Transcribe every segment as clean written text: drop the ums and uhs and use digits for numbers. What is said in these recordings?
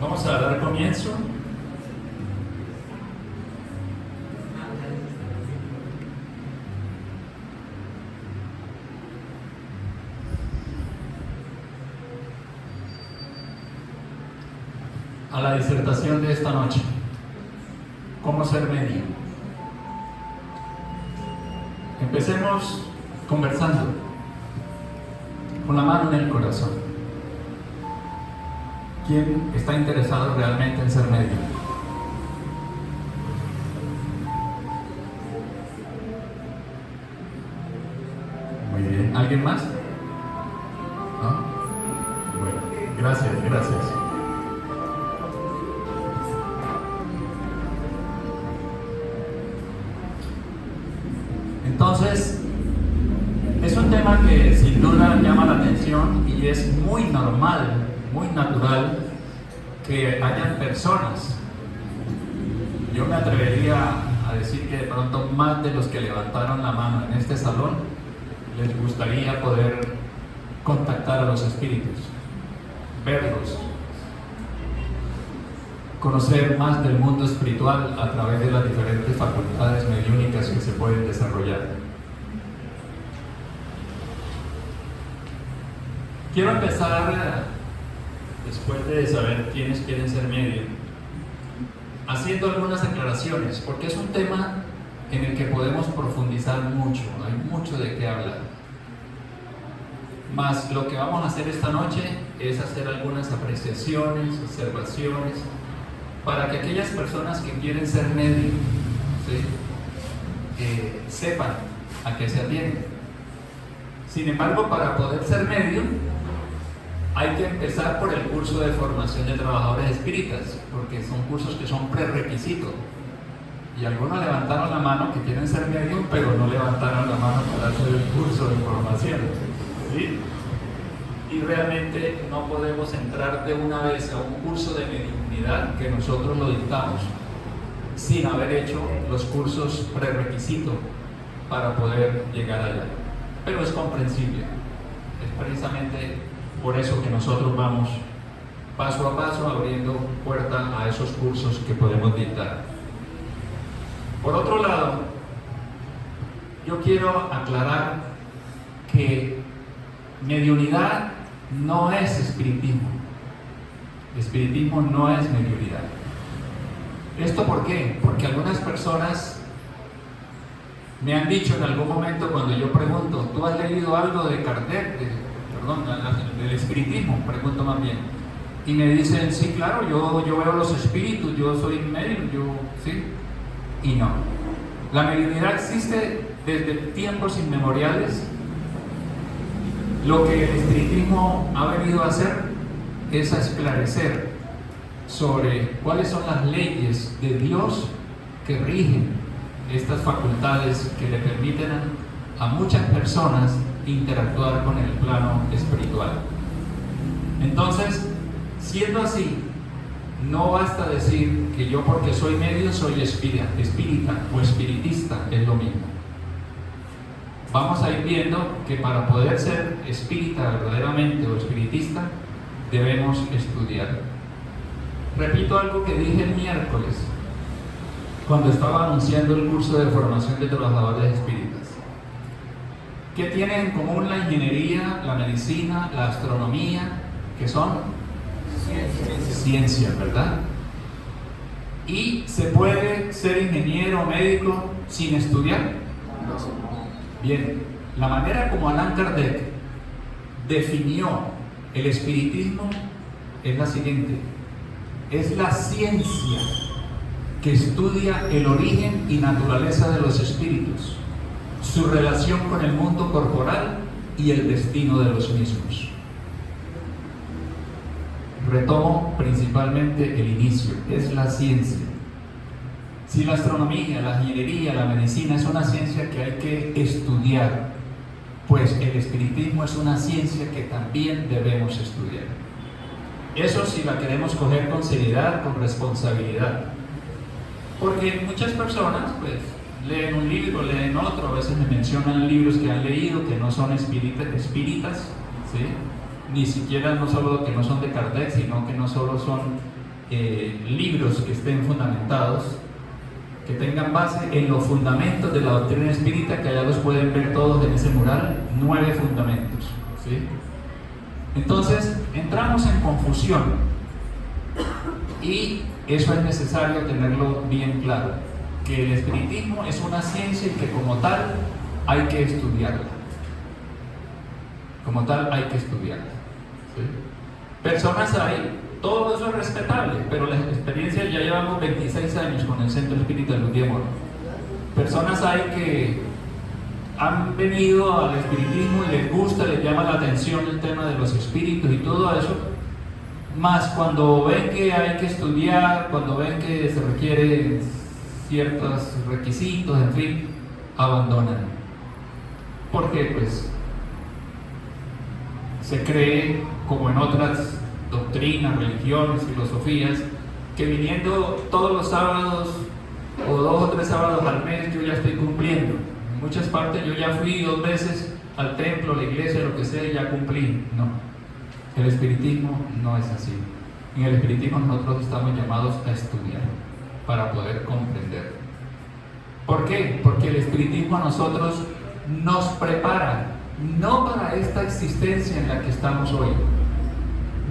Vamos a dar comienzo. A la disertación de esta noche. ¿Cómo ser medio? Empecemos conversando, con la mano en el corazón. ¿Quién está interesado realmente en ser medio? Muy bien. ¿Alguien más? ¿No? Bueno, gracias. Entonces, es un tema que sin duda llama la atención y es muy normal, muy natural que hayan personas. Yo me atrevería a decir que de pronto más de los que levantaron la mano en este salón les gustaría poder contactar a los espíritus, verlos, conocer más del mundo espiritual a través de las diferentes facultades mediúnicas que se pueden desarrollar. Quiero empezar, después de saber quiénes quieren ser medios, haciendo algunas aclaraciones, porque es un tema en el que podemos profundizar mucho, hay mucho de qué hablar. Mas lo que vamos a hacer esta noche es hacer algunas apreciaciones, observaciones, para que aquellas personas que quieren ser medios, ¿sí?, sepan a qué se atienden. Sin embargo, para poder ser medio, hay que empezar por el curso de formación de trabajadores espíritas, porque son cursos que son prerequisitos. Y algunos levantaron la mano que quieren ser medios, pero no levantaron la mano para hacer el curso de formación, ¿sí? Y realmente no podemos entrar de una vez a un curso de mediunidad que nosotros lo dictamos sin haber hecho los cursos prerequisitos para poder llegar allá. Pero es comprensible. Es precisamente por eso que nosotros vamos paso a paso abriendo puerta a esos cursos que podemos dictar. Por otro lado, yo quiero aclarar que mediunidad no es espiritismo. Espiritismo no es mediunidad. ¿Esto por qué? Porque algunas personas me han dicho en algún momento cuando yo pregunto, ¿tú has leído algo de Kardec? Del espiritismo, pregunto más bien. Y me dicen, sí, claro, yo veo los espíritus, yo soy medium, ¿sí? Y no. La mediunidad existe desde tiempos inmemoriales. Lo que el espiritismo ha venido a hacer es a esclarecer sobre cuáles son las leyes de Dios que rigen estas facultades que le permiten a muchas personas interactuar con el plano espiritual. Entonces, siendo así, no basta decir que yo porque soy medio soy espírita o espiritista, es lo mismo. Vamos a ir viendo que para poder ser espírita verdaderamente o espiritista debemos estudiar. Repito algo que dije el miércoles cuando estaba anunciando el curso de formación de trabajadores espíritas. ¿Qué tienen en común la ingeniería, la medicina, la astronomía? ¿Qué son? Ciencias, ¿verdad? ¿Y se puede ser ingeniero o médico sin estudiar? Bien, la manera como Allan Kardec definió el espiritismo es la siguiente: es la ciencia que estudia el origen y naturaleza de los espíritus, su relación con el mundo corporal y el destino de los mismos. Retomo principalmente el inicio, es la ciencia. Si la astronomía, la ingeniería, la medicina es una ciencia que hay que estudiar, pues el espiritismo es una ciencia que también debemos estudiar. Eso si la queremos coger con seriedad, con responsabilidad. Porque muchas personas, pues, leen un libro, leen otro, a veces me mencionan libros que han leído que no son espíritas, ¿sí? Ni siquiera no solo que no son de Kardec, sino que no solo son libros que estén fundamentados, que tengan base en los fundamentos de la doctrina espírita, que allá los pueden ver todos en ese mural, 9 fundamentos, ¿sí? Entonces entramos en confusión y eso es necesario tenerlo bien claro, que el espiritismo es una ciencia y que como tal hay que estudiarla, como tal hay que estudiarla, ¿sí? Personas hay, todo eso es respetable, pero las experiencias, ya llevamos 26 años con el Centro Espírita de Luz y Amor. Personas hay que han venido al espiritismo y les gusta, les llama la atención el tema de los espíritus y todo eso, más cuando ven que hay que estudiar, cuando ven que se requieren ciertos requisitos, en fin, abandonan. Porque pues se cree, como en otras doctrinas, religiones, filosofías, que viniendo todos los sábados o 2 o 3 sábados al mes yo ya estoy cumpliendo. En muchas partes yo ya fui 2 veces al templo, a la iglesia, lo que sea, y ya cumplí. No, el espiritismo no es así. En el espiritismo nosotros estamos llamados a estudiar para poder comprender. ¿Por qué? Porque el espiritismo a nosotros nos prepara, no para esta existencia en la que estamos hoy,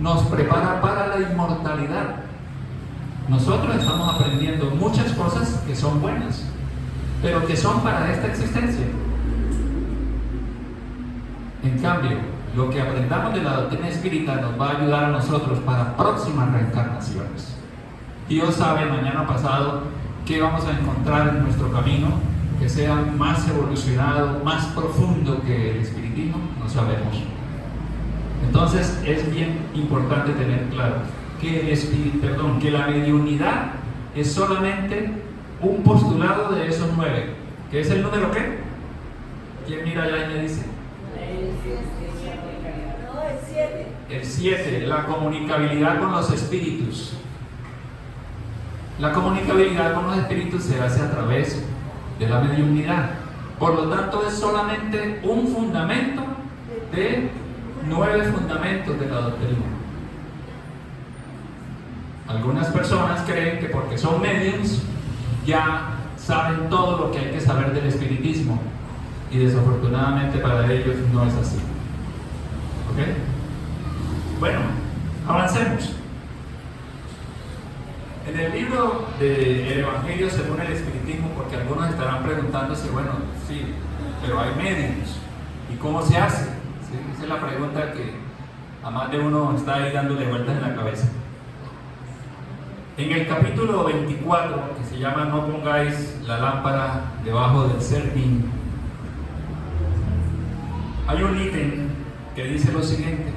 nos prepara para la inmortalidad. Nosotros estamos aprendiendo muchas cosas que son buenas, pero que son para esta existencia. En cambio, lo que aprendamos de la doctrina espírita nos va a ayudar a nosotros para próximas reencarnaciones. Dios sabe mañana pasado qué vamos a encontrar en nuestro camino que sea más evolucionado, más profundo que el espiritismo, no sabemos. Entonces es bien importante tener claro que la mediunidad es solamente un postulado de esos 9. ¿Qué es el número qué? ¿Quién mira allá y me dice? El 7, la comunicabilidad con los espíritus. La comunicabilidad con los espíritus se hace a través de la mediunidad. Por lo tanto, es solamente un fundamento de 9 fundamentos de la doctrina. Algunas personas creen que porque son mediums ya saben todo lo que hay que saber del espiritismo, y desafortunadamente para ellos no es así. ¿Ok? Bueno, avancemos. En el libro del Evangelio según el espiritismo, porque algunos estarán preguntándose, bueno, sí, pero hay mediums, ¿y cómo se hace? ¿Sí? Esa es la pregunta que a más de uno está ahí dándole vueltas en la cabeza. En el capítulo 24, que se llama No pongáis la lámpara debajo del cerdín, hay un ítem que dice lo siguiente: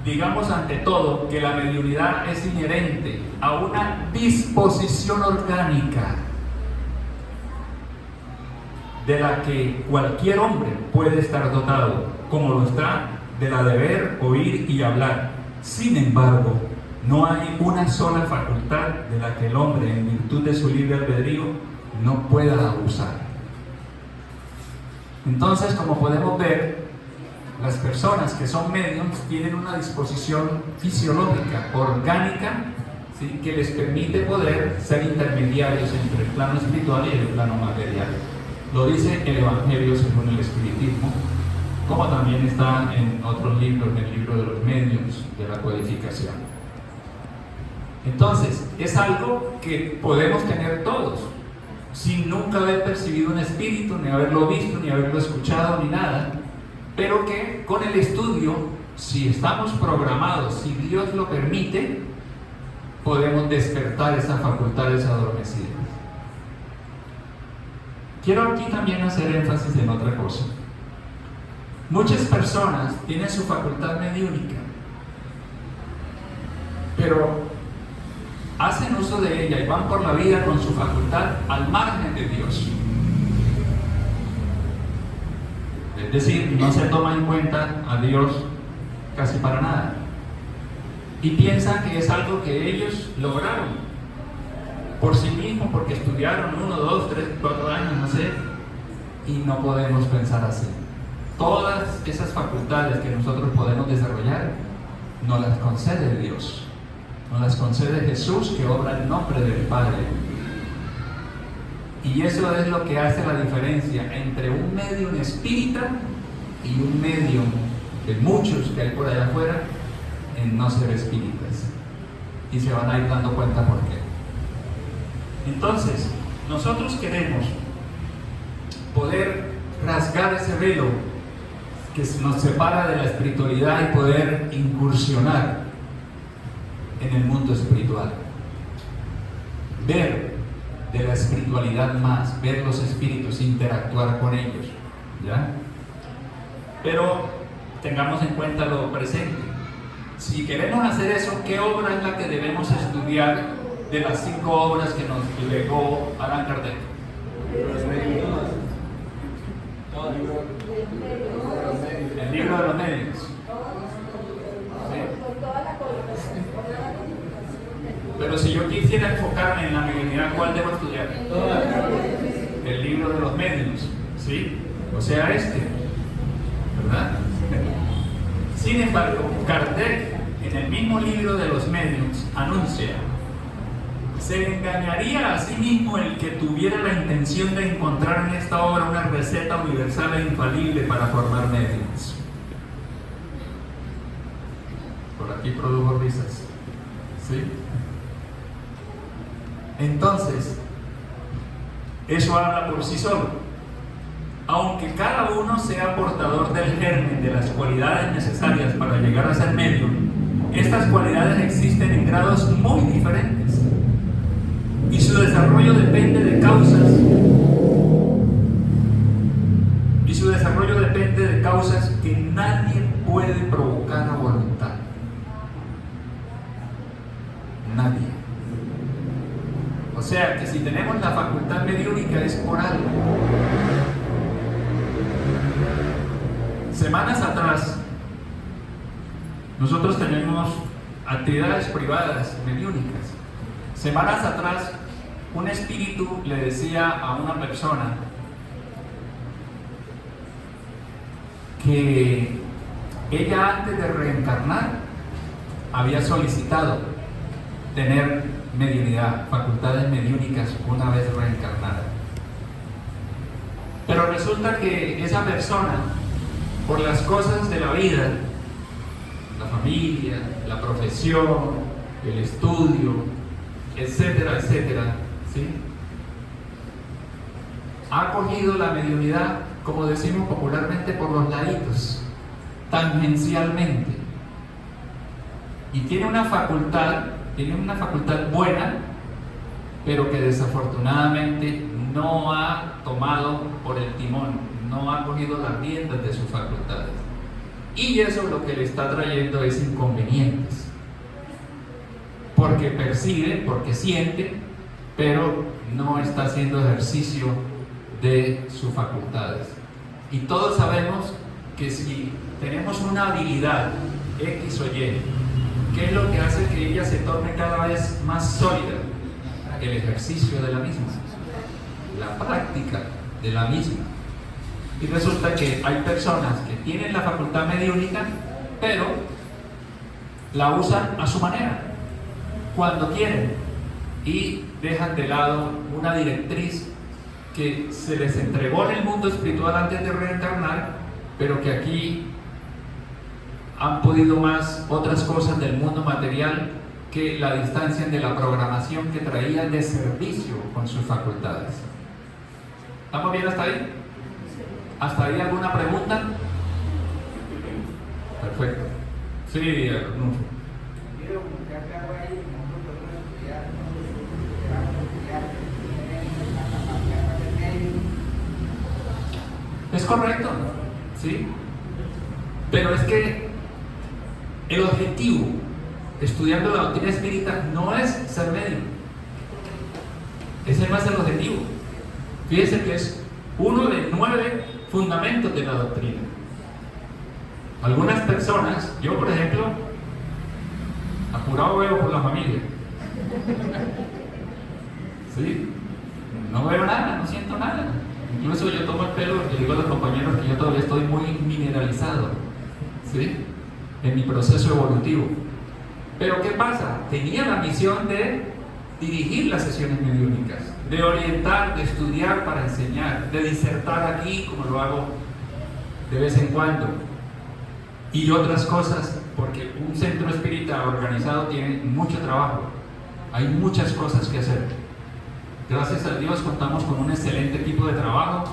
digamos ante todo que la mediunidad es inherente a una disposición orgánica de la que cualquier hombre puede estar dotado, como lo está de la de ver, oír y hablar. Sin embargo, no hay una sola facultad de la que el hombre, en virtud de su libre albedrío, no pueda abusar. Entonces, como podemos ver, las personas que son mediums tienen una disposición fisiológica, orgánica, ¿sí?, que les permite poder ser intermediarios entre el plano espiritual y el plano material. Lo dice el Evangelio según el espiritismo, como también está en otros libros, en el libro de los mediums, de la codificación. Entonces, es algo que podemos tener todos, sin nunca haber percibido un espíritu, ni haberlo visto, ni haberlo escuchado, ni nada, pero que con el estudio, si estamos programados, si Dios lo permite, podemos despertar esas facultades adormecidas. Quiero aquí también hacer énfasis en otra cosa. Muchas personas tienen su facultad mediúnica, pero hacen uso de ella y van por la vida con su facultad al margen de Dios. Es decir, no se toma en cuenta a Dios casi para nada. Y piensan que es algo que ellos lograron por sí mismos, porque estudiaron 1, 2, 3, 4 años, no sé, y no podemos pensar así. Todas esas facultades que nosotros podemos desarrollar nos las concede Dios. nos las concede Jesús, que obra en nombre del Padre. Y eso es lo que hace la diferencia entre un medium espírita y un medium de muchos que hay por allá afuera en no ser espíritas. Y se van a ir dando cuenta por qué. Entonces, nosotros queremos poder rasgar ese velo que nos separa de la espiritualidad y poder incursionar en el mundo espiritual. Ver de la espiritualidad más, ver los espíritus, interactuar con ellos, ¿ya? Pero tengamos en cuenta lo presente. Si queremos hacer eso, ¿qué obra es la que debemos estudiar de las 5 obras que nos legó Allan Kardec? El libro de los medios. ¿Sí? Pero si yo quisiera enfocarme en la mediunidad, ¿cuál debo estudiar? El libro de los medios, ¿sí? O sea, ¿verdad? Sin embargo, Kardec, en el mismo libro de los medios, anuncia: se engañaría a sí mismo el que tuviera la intención de encontrar en esta obra una receta universal e infalible para formar medios. Por aquí produjo risas, ¿sí? Entonces, eso habla por sí solo. Aunque cada uno sea portador del germen de las cualidades necesarias para llegar a ser medium, estas cualidades existen en grados muy diferentes y su desarrollo depende de causas que nadie puede provocar a voluntad. Nadie. O sea que si tenemos la facultad mediúnica es por algo. Semanas atrás, nosotros tenemos actividades privadas mediúnicas. Semanas atrás, un espíritu le decía a una persona que ella, antes de reencarnar, había solicitado tener mediunidad, facultades mediúnicas una vez reencarnada. Pero resulta que esa persona, por las cosas de la vida, la familia, la profesión, el estudio, etcétera, etcétera, ¿sí?, ha cogido la mediunidad, como decimos popularmente, por los laditos, tangencialmente, y tiene una facultad buena, pero que desafortunadamente no ha tomado por el timón, no ha cogido las riendas de sus facultades, y eso lo que le está trayendo es inconvenientes, porque percibe, porque siente, pero no está haciendo ejercicio de sus facultades. Y todos sabemos que si tenemos una habilidad X o Y, ¿qué es lo que hace que ella se torne cada vez más sólida? El ejercicio de la misma, la práctica de la misma. Y resulta que hay personas que tienen la facultad mediúnica, pero la usan a su manera, cuando quieren, y dejan de lado una directriz que se les entregó en el mundo espiritual antes de reencarnar, pero que aquí han podido más otras cosas del mundo material que la distancian de la programación que traían de servicio con sus facultades. ¿Estamos bien hasta ahí? ¿Hasta ahí alguna pregunta? Perfecto. Sí, Arnulfo. Es correcto, ¿sí? Pero es que el objetivo, estudiando la doctrina espírita, no es ser médium. Ese no es el objetivo. Fíjense que es uno de 9 fundamentos de la doctrina. Algunas personas, yo por ejemplo, apurado veo por la familia. ¿Sí? No veo nada, no siento nada. Incluso yo tomo el pelo y digo a los compañeros que yo todavía estoy muy mineralizado, ¿sí?, en mi proceso evolutivo. Pero ¿qué pasa? Tenía la misión de dirigir las sesiones mediúnicas, de orientar, de estudiar para enseñar, de disertar aquí, como lo hago de vez en cuando, y otras cosas, porque un centro espírita organizado tiene mucho trabajo, hay muchas cosas que hacer. Gracias a Dios contamos con un excelente equipo de trabajo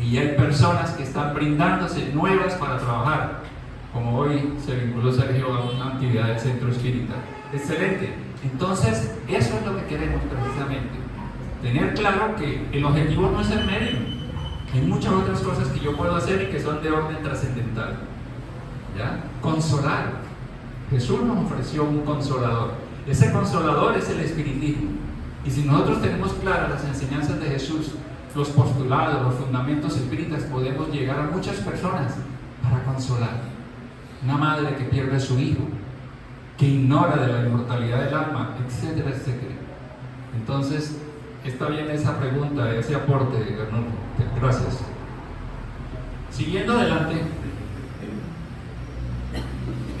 y hay personas que están brindándose nuevas para trabajar, como hoy se vinculó Sergio a una actividad del centro espírita. Excelente. Entonces, eso es lo que queremos precisamente, tener claro que el objetivo no es ser médium. Hay muchas otras cosas que yo puedo hacer y que son de orden trascendental. ¿Ya? Consolar. Jesús nos ofreció un consolador. Ese consolador es el espiritismo. Y si nosotros tenemos claras las enseñanzas de Jesús, los postulados, los fundamentos espíritas, podemos llegar a muchas personas para consolar. Una madre que pierde a su hijo, que ignora de la inmortalidad del alma, etcétera, etcétera. Entonces, está bien esa pregunta, ese aporte, Arnulfo. Gracias. Siguiendo adelante,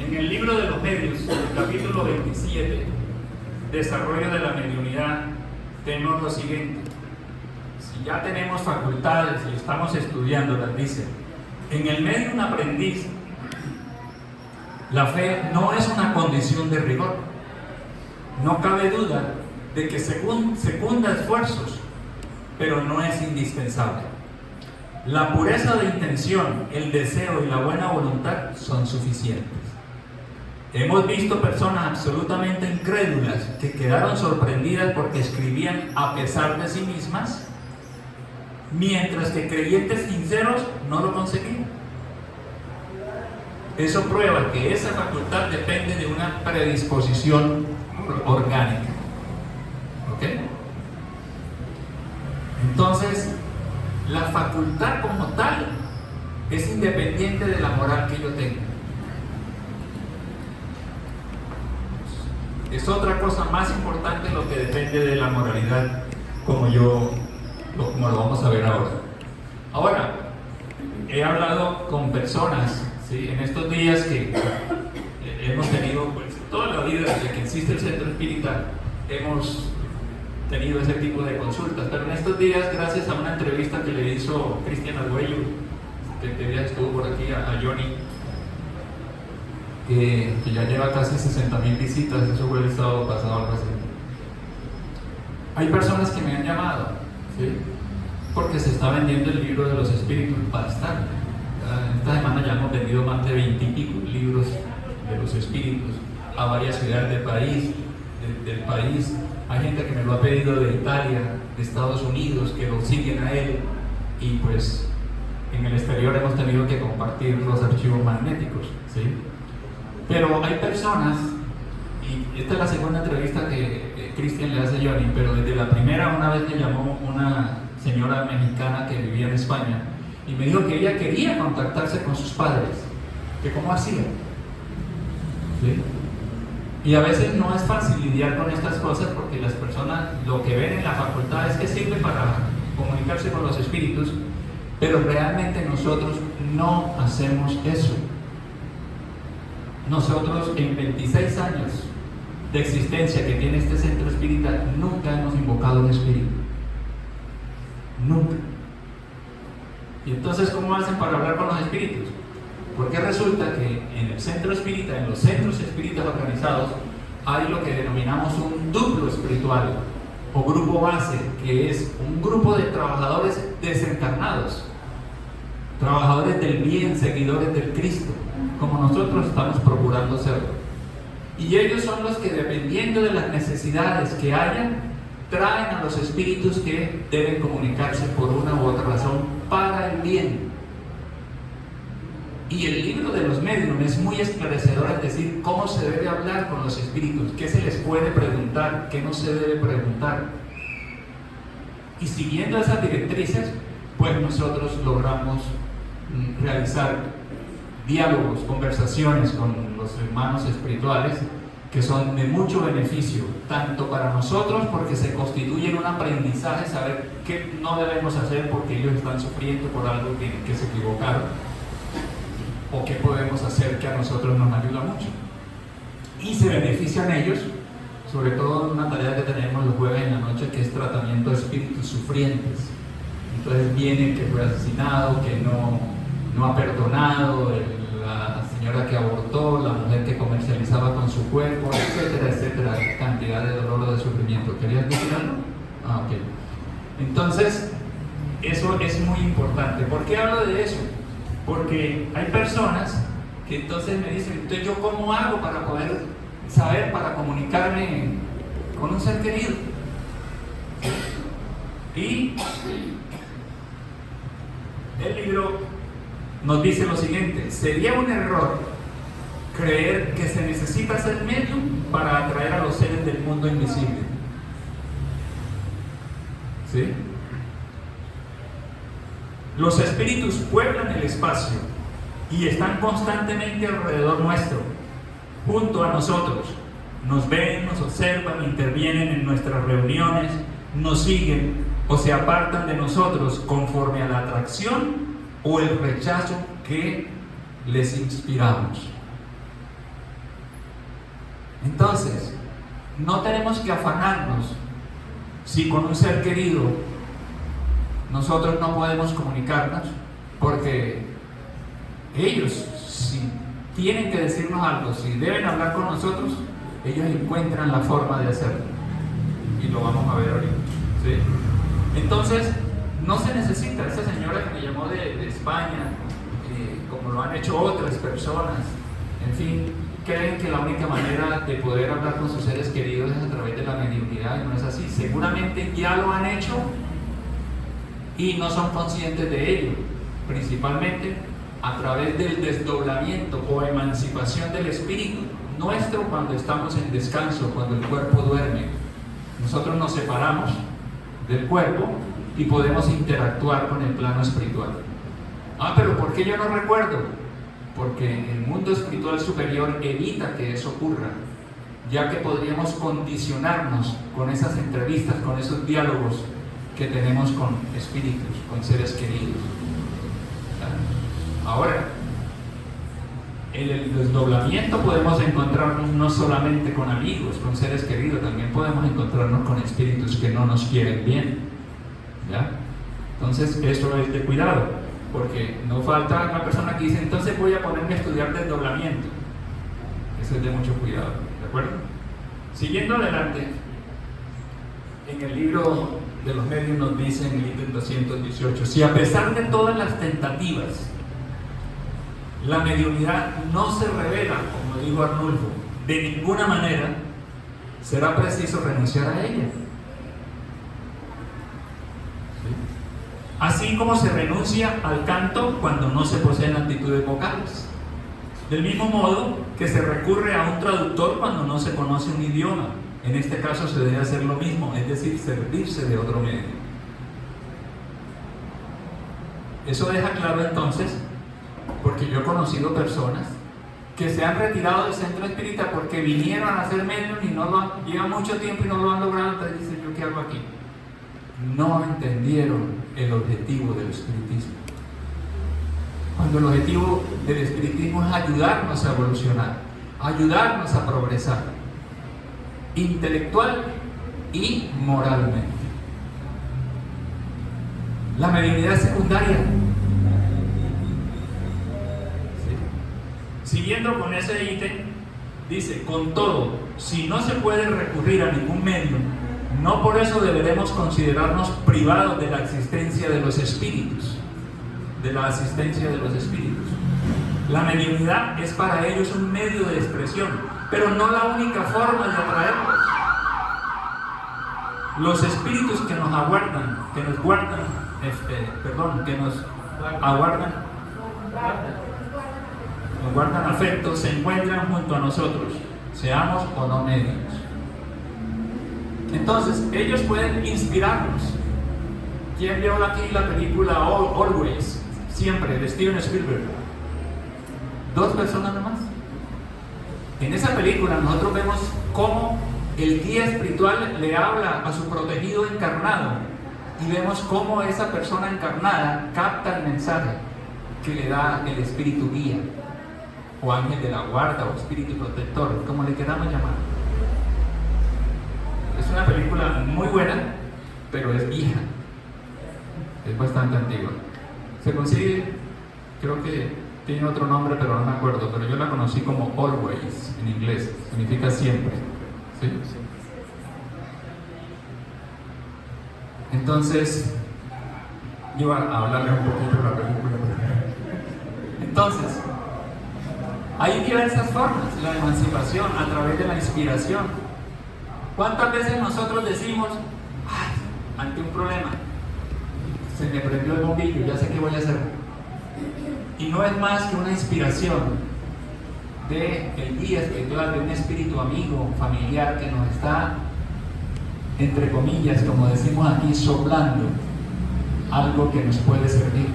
en el libro de los medios, el capítulo 27, Desarrollo de la mediunidad, tenemos lo siguiente. Si ya tenemos facultades y estamos estudiándolas, dice: en el medio un aprendiz, la fe no es una condición de rigor. No cabe duda de que secunda esfuerzos, pero no es indispensable. La pureza de intención, el deseo y la buena voluntad son suficientes. Hemos visto personas absolutamente incrédulas que quedaron sorprendidas porque escribían a pesar de sí mismas, mientras que creyentes sinceros no lo conseguían. Eso prueba que esa facultad depende de una predisposición orgánica. ¿Ok? Entonces, la facultad como tal es independiente de la moral que yo tenga. Es otra cosa más importante lo que depende de la moralidad, como lo vamos a ver ahora. Ahora, he hablado con personas, ¿sí?, en estos días que hemos tenido, pues, toda la vida desde que existe el centro espírita, hemos tenido ese tipo de consultas, pero en estos días, gracias a una entrevista que le hizo Cristian Arguello, que estuvo por aquí, a Johnny, que ya lleva casi 60,000 visitas, eso fue el sábado pasado, algo así. Hay personas que me han llamado, ¿sí?, porque se está vendiendo el libro de los espíritus bastante. Esta semana ya hemos vendido más de 20 y pico libros de los espíritus a varias ciudades del país. Hay gente que me lo ha pedido de Italia, de Estados Unidos, que lo siguen a él, y pues en el exterior hemos tenido que compartir los archivos magnéticos, ¿sí? Pero hay personas, y esta es la segunda entrevista que Cristian le hace a Johnny, pero desde la primera, una vez me llamó una señora mexicana que vivía en España y me dijo que ella quería contactarse con sus padres, que cómo hacía, ¿sí? Y a veces no es fácil lidiar con estas cosas porque las personas lo que ven en la facultad es que sirve para comunicarse con los espíritus, pero realmente nosotros no hacemos eso. Nosotros en 26 años de existencia que tiene este centro espírita nunca hemos invocado un espíritu. Nunca. Y entonces, ¿cómo hacen para hablar con los espíritus? Porque resulta que en el centro espírita, en los centros espíritas organizados, hay lo que denominamos un duplo espiritual o grupo base, que es un grupo de trabajadores desencarnados, trabajadores del bien, seguidores del Cristo, como nosotros estamos procurando serlo. Y ellos son los que, dependiendo de las necesidades que hayan, traen a los espíritus que deben comunicarse por una u otra razón para el bien. Y el libro de los médiumes es muy esclarecedor al decir cómo se debe hablar con los espíritus, qué se les puede preguntar, qué no se debe preguntar. Y siguiendo esas directrices, pues nosotros logramos realizar diálogos, conversaciones con los hermanos espirituales que son de mucho beneficio, tanto para nosotros, porque se constituyen un aprendizaje, saber qué no debemos hacer porque ellos están sufriendo por algo que se equivocaron, o qué podemos hacer que a nosotros nos ayuda mucho. y se benefician ellos, sobre todo en una tarea que tenemos los jueves en la noche, que es tratamiento de espíritus sufrientes. Entonces viene que fue asesinado, que no ha perdonado, la señora que abortó, la mujer que comercializaba con su cuerpo, etcétera, etcétera, cantidad de dolor o de sufrimiento. ¿Querías decir algo? Ah, ok. Entonces, eso es muy importante. ¿Por qué hablo de eso? Porque hay personas que entonces me dicen, entonces yo cómo hago para poder saber, para comunicarme con un ser querido. Y el libro nos dice lo siguiente: sería un error creer que se necesita ser medium para atraer a los seres del mundo invisible. ¿Sí? Los espíritus pueblan el espacio y están constantemente alrededor nuestro, junto a nosotros. Nos ven, nos observan, intervienen en nuestras reuniones, nos siguen o se apartan de nosotros conforme a la atracción o el rechazo que les inspiramos. Entonces, no tenemos que afanarnos si con un ser querido nosotros no podemos comunicarnos, porque ellos, si tienen que decirnos algo, si deben hablar con nosotros, ellos encuentran la forma de hacerlo, y lo vamos a ver ahorita, ¿sí? Entonces, no se necesita. Esa señora que me llamó de España, como lo han hecho otras personas, en fin, creen que la única manera de poder hablar con sus seres queridos es a través de la mediunidad, y no es así. Seguramente ya lo han hecho y no son conscientes de ello, principalmente a través del desdoblamiento o emancipación del espíritu nuestro cuando estamos en descanso, cuando el cuerpo duerme. Nosotros nos separamos del cuerpo y podemos interactuar con el plano espiritual. Ah, pero ¿por qué yo no recuerdo? Porque el mundo espiritual superior evita que eso ocurra, ya que podríamos condicionarnos con esas entrevistas, con esos diálogos que tenemos con espíritus, con seres queridos. Ahora, en el desdoblamiento podemos encontrarnos no solamente con amigos, con seres queridos, también podemos encontrarnos con espíritus que no nos quieren bien, ¿ya? Entonces eso es de cuidado, porque no falta una persona que dice, entonces voy a ponerme a estudiar desdoblamiento. Eso es de mucho cuidado, ¿de acuerdo? Siguiendo adelante, en el libro de los medios nos dice en el ítem 218, si a pesar de todas las tentativas la mediunidad no se revela, como dijo Arnulfo, de ninguna manera, será preciso renunciar a ella. ¿Sí? Así como se renuncia al canto cuando no se poseen actitudes vocales. Del mismo modo que se recurre a un traductor cuando no se conoce un idioma. En este caso se debe hacer lo mismo, es decir, servirse de otro medio. Eso deja claro entonces, porque yo he conocido personas que se han retirado del centro espírita porque vinieron a hacer medium y llevan mucho tiempo y no lo han logrado, entonces dicen, ¿yo qué hago aquí? No entendieron el objetivo del espiritismo. Cuando el objetivo del espiritismo es ayudarnos a evolucionar, ayudarnos a progresar, intelectual y moralmente. La mediunidad secundaria. Siguiendo con ese ítem, dice, con todo, si no se puede recurrir a ningún medio, no por eso deberemos considerarnos privados de la existencia de los espíritus, de la asistencia de los espíritus. La mediunidad es para ellos un medio de expresión, pero no la única forma de atraerlos. Los espíritus que nos aguardan, que nos guardan afecto, se encuentran junto a nosotros, seamos o no medios. Entonces, ellos pueden inspirarnos. ¿Quién vio aquí la película Always? Siempre, de Steven Spielberg. 2 personas nomás. En esa película nosotros vemos cómo el guía espiritual le habla a su protegido encarnado, y vemos cómo esa persona encarnada capta el mensaje que le da el espíritu guía. o ángel de la guarda, o espíritu protector, como le queramos llamar. Es una película muy buena, pero es vieja, es bastante antigua. Se consigue, creo que tiene otro nombre, pero no me acuerdo, pero yo la conocí como Always en inglés, significa siempre, ¿sí? Entonces, iba a hablarle un poquito de la película. Entonces, hay diversas formas, la emancipación a través de la inspiración. ¿Cuántas veces nosotros decimos, ay, ante un problema, se me prendió el bombillo, ya sé qué voy a hacer? Y no es más que una inspiración del guía espiritual, de un espíritu amigo, familiar, que nos está, entre comillas, como decimos aquí, soplando algo que nos puede servir.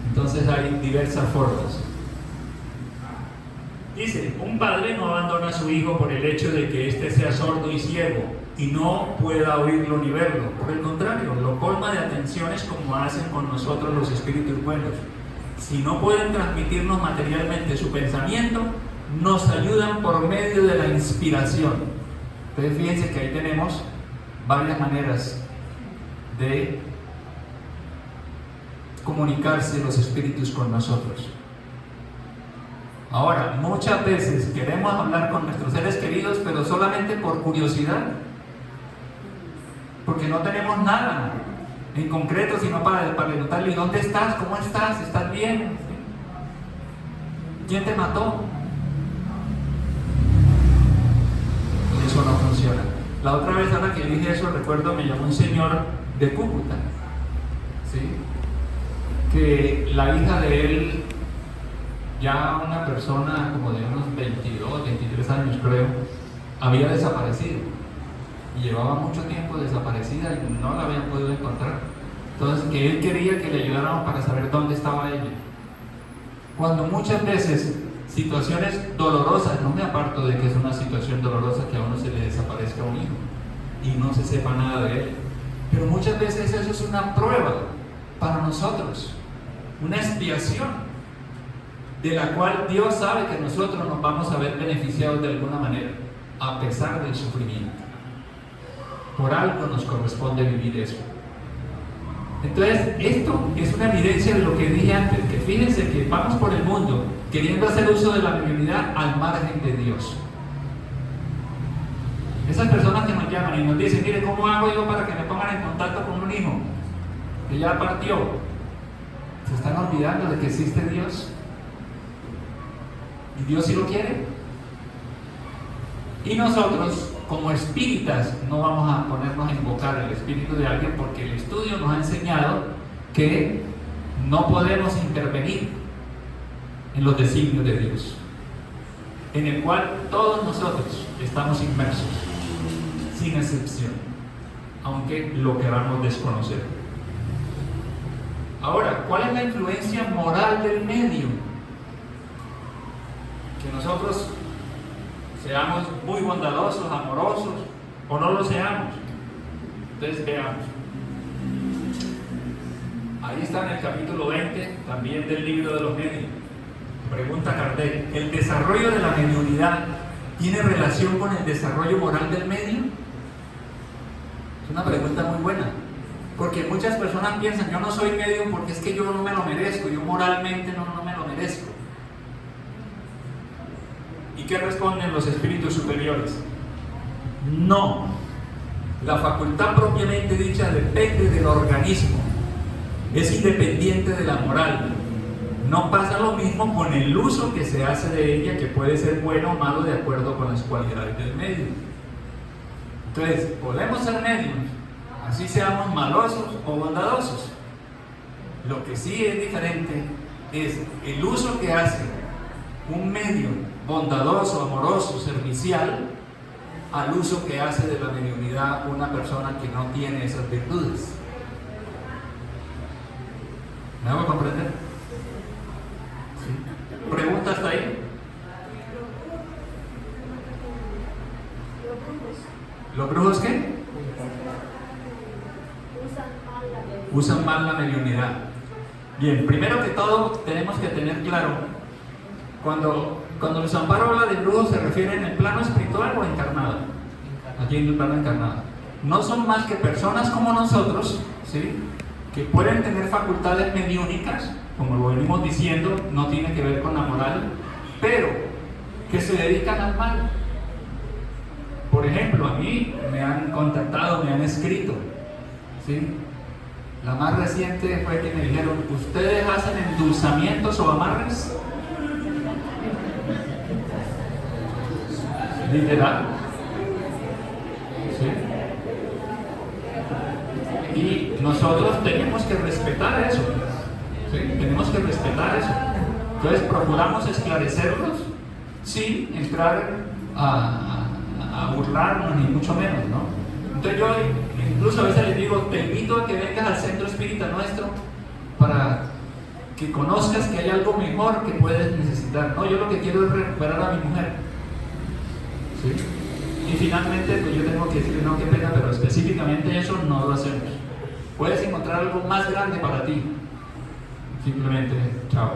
Entonces hay diversas formas. Dice, un padre no abandona a su hijo por el hecho de que éste sea sordo y ciego y no pueda oírlo ni verlo. Por el contrario, lo colma de atenciones como hacen con nosotros los espíritus buenos. Si no pueden transmitirnos materialmente su pensamiento, nos ayudan por medio de la inspiración. Entonces fíjense que ahí tenemos varias maneras de comunicarse los espíritus con nosotros. Ahora, muchas veces queremos hablar con nuestros seres queridos, pero solamente por curiosidad, porque no tenemos nada en concreto, sino para preguntarle, ¿dónde estás? ¿Cómo estás? ¿Estás bien? ¿Quién te mató? Eso no funciona. La otra vez, ahora que dije eso, recuerdo, me llamó un señor de Cúcuta, ¿sí? Que la hija de él, ya una persona como de unos 22, 23 años creo, había desaparecido y llevaba mucho tiempo desaparecida y no la habían podido encontrar. Entonces, que él quería que le ayudáramos para saber dónde estaba ella. Cuando muchas veces situaciones dolorosas, no me aparto de que es una situación dolorosa que a uno se le desaparezca un hijo y no se sepa nada de él, pero muchas veces eso es una prueba para nosotros, una expiación de la cual Dios sabe que nosotros nos vamos a ver beneficiados de alguna manera, a pesar del sufrimiento. Por algo nos corresponde vivir eso. Entonces, esto es una evidencia de lo que dije antes, que fíjense que vamos por el mundo queriendo hacer uso de la mediunidad al margen de Dios. Esas personas que nos llaman y nos dicen, mire, ¿cómo hago yo para que me pongan en contacto con un hijo que ya partió? Se están olvidando de que existe Dios. Y Dios sí lo quiere. Y nosotros, como espíritas, no vamos a ponernos a invocar el espíritu de alguien, porque el estudio nos ha enseñado que no podemos intervenir en los designios de Dios, en el cual todos nosotros estamos inmersos, sin excepción, aunque lo queramos desconocer. Ahora, ¿cuál es la influencia moral del medio? Que nosotros seamos muy bondadosos, amorosos, o no lo seamos. Entonces veamos. Ahí está en el capítulo 20, también del libro de los medios. Pregunta Kardec, ¿el desarrollo de la mediunidad tiene relación con el desarrollo moral del medio? Es una pregunta muy buena, porque muchas personas piensan, yo no soy medium porque es que yo no me lo merezco, yo moralmente no me lo merezco. ¿Y qué responden los espíritus superiores? No. La facultad propiamente dicha depende del organismo, es independiente de la moral. No pasa lo mismo con el uso que se hace de ella, que puede ser bueno o malo de acuerdo con las cualidades del medio. Entonces, podemos ser medios, así seamos malosos o bondadosos. Lo que sí es diferente es el uso que hace un medio bondadoso, amoroso, servicial, al uso que hace de la mediunidad una persona que no tiene esas virtudes. ¿Me hago comprender? ¿Sí? ¿Pregunta hasta ahí? ¿Los brujos qué? Usan mal la mediunidad. Bien, primero que todo tenemos que tener claro Cuando Luis Amparo habla de brujos, ¿se refiere en el plano espiritual o encarnado? Aquí en el plano encarnado. No son más que personas como nosotros, ¿sí?, que pueden tener facultades mediúnicas, como lo venimos diciendo, no tiene que ver con la moral, pero que se dedican al mal. Por ejemplo, a mí me han contactado, me han escrito, ¿sí? La más reciente fue que me dijeron: ¿ustedes hacen endulzamientos o amarres? Literal. ¿Sí? Y nosotros tenemos que respetar eso. ¿Sí? Tenemos que respetar eso. Entonces procuramos esclarecerlos sin entrar a burlarnos, ni mucho menos, ¿no? Entonces yo incluso a veces les digo: te invito a que vengas al centro espírita nuestro para que conozcas que hay algo mejor que puedes necesitar. No, yo lo que quiero es recuperar a mi mujer. ¿Sí? Y finalmente, pues yo tengo que decir: no, qué pena, pero específicamente eso no lo hacemos. Puedes encontrar algo más grande para ti. Simplemente, chao.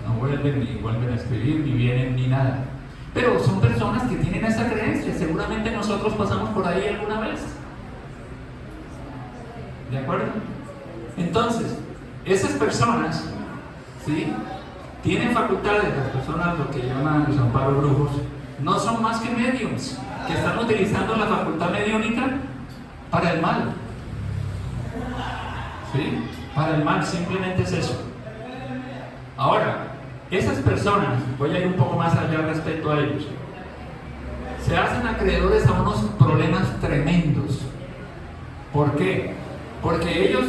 No vuelven a escribir, ni vienen, ni nada. Pero son personas que tienen esa creencia. Seguramente nosotros pasamos por ahí alguna vez. ¿De acuerdo? Entonces, esas personas, ¿sí?, tienen facultades. Las personas, lo que llaman Luis Amparo brujos, no son más que mediums que están utilizando la facultad mediúnica para el mal. ¿Sí? Para el mal, simplemente es eso. Ahora, esas personas, voy a ir un poco más allá respecto a ellos, se hacen acreedores a unos problemas tremendos. ¿Por qué? Porque ellos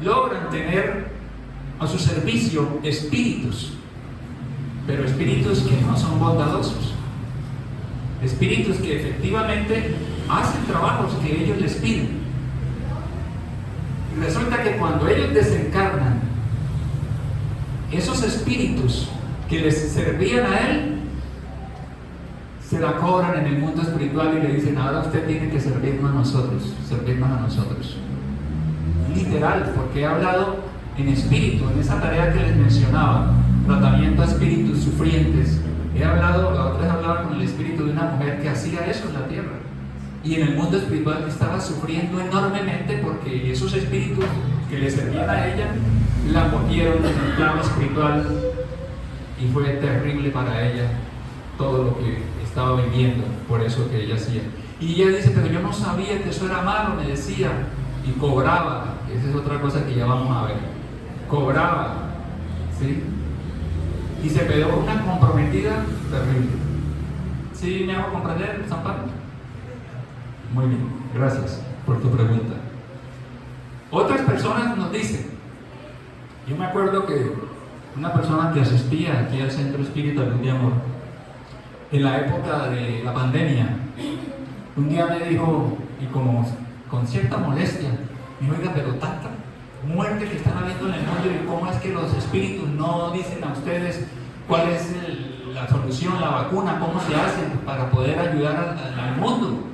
logran tener a su servicio espíritus, pero espíritus que no son bondadosos, espíritus que efectivamente hacen trabajos que ellos les piden. Y resulta que cuando ellos desencarnan, esos espíritus que les servían a él, se la cobran en el mundo espiritual y le dicen: ahora usted tiene que servirnos a nosotros, Literal, porque he hablado en espíritu, en esa tarea que les mencionaba, tratamiento a espíritus sufrientes. La otra vez hablaba con el espíritu de una mujer que hacía eso en la tierra. Y en el mundo espiritual estaba sufriendo enormemente porque esos espíritus que le servían a ella la movieron en el plano espiritual, y fue terrible para ella todo lo que estaba viviendo por eso que ella hacía. Y ella dice: pero yo no sabía que eso era malo, me decía, y cobraba. Esa es otra cosa que ya vamos a ver. Cobraba, ¿sí? Y se quedó una comprometida terrible. ¿Sí me hago comprender, San Pablo? Muy bien, gracias por tu pregunta. Otras personas nos dicen, yo me acuerdo que una persona que asistía aquí al Centro Espírita Luz de Amor, en la época de la pandemia, un día me dijo, y como con cierta molestia, me dijo: oiga, pero tanta muerte que están habiendo en el mundo, y cómo es que los espíritus no dicen a ustedes cuál es la solución, la vacuna, cómo se hace para poder ayudar al mundo.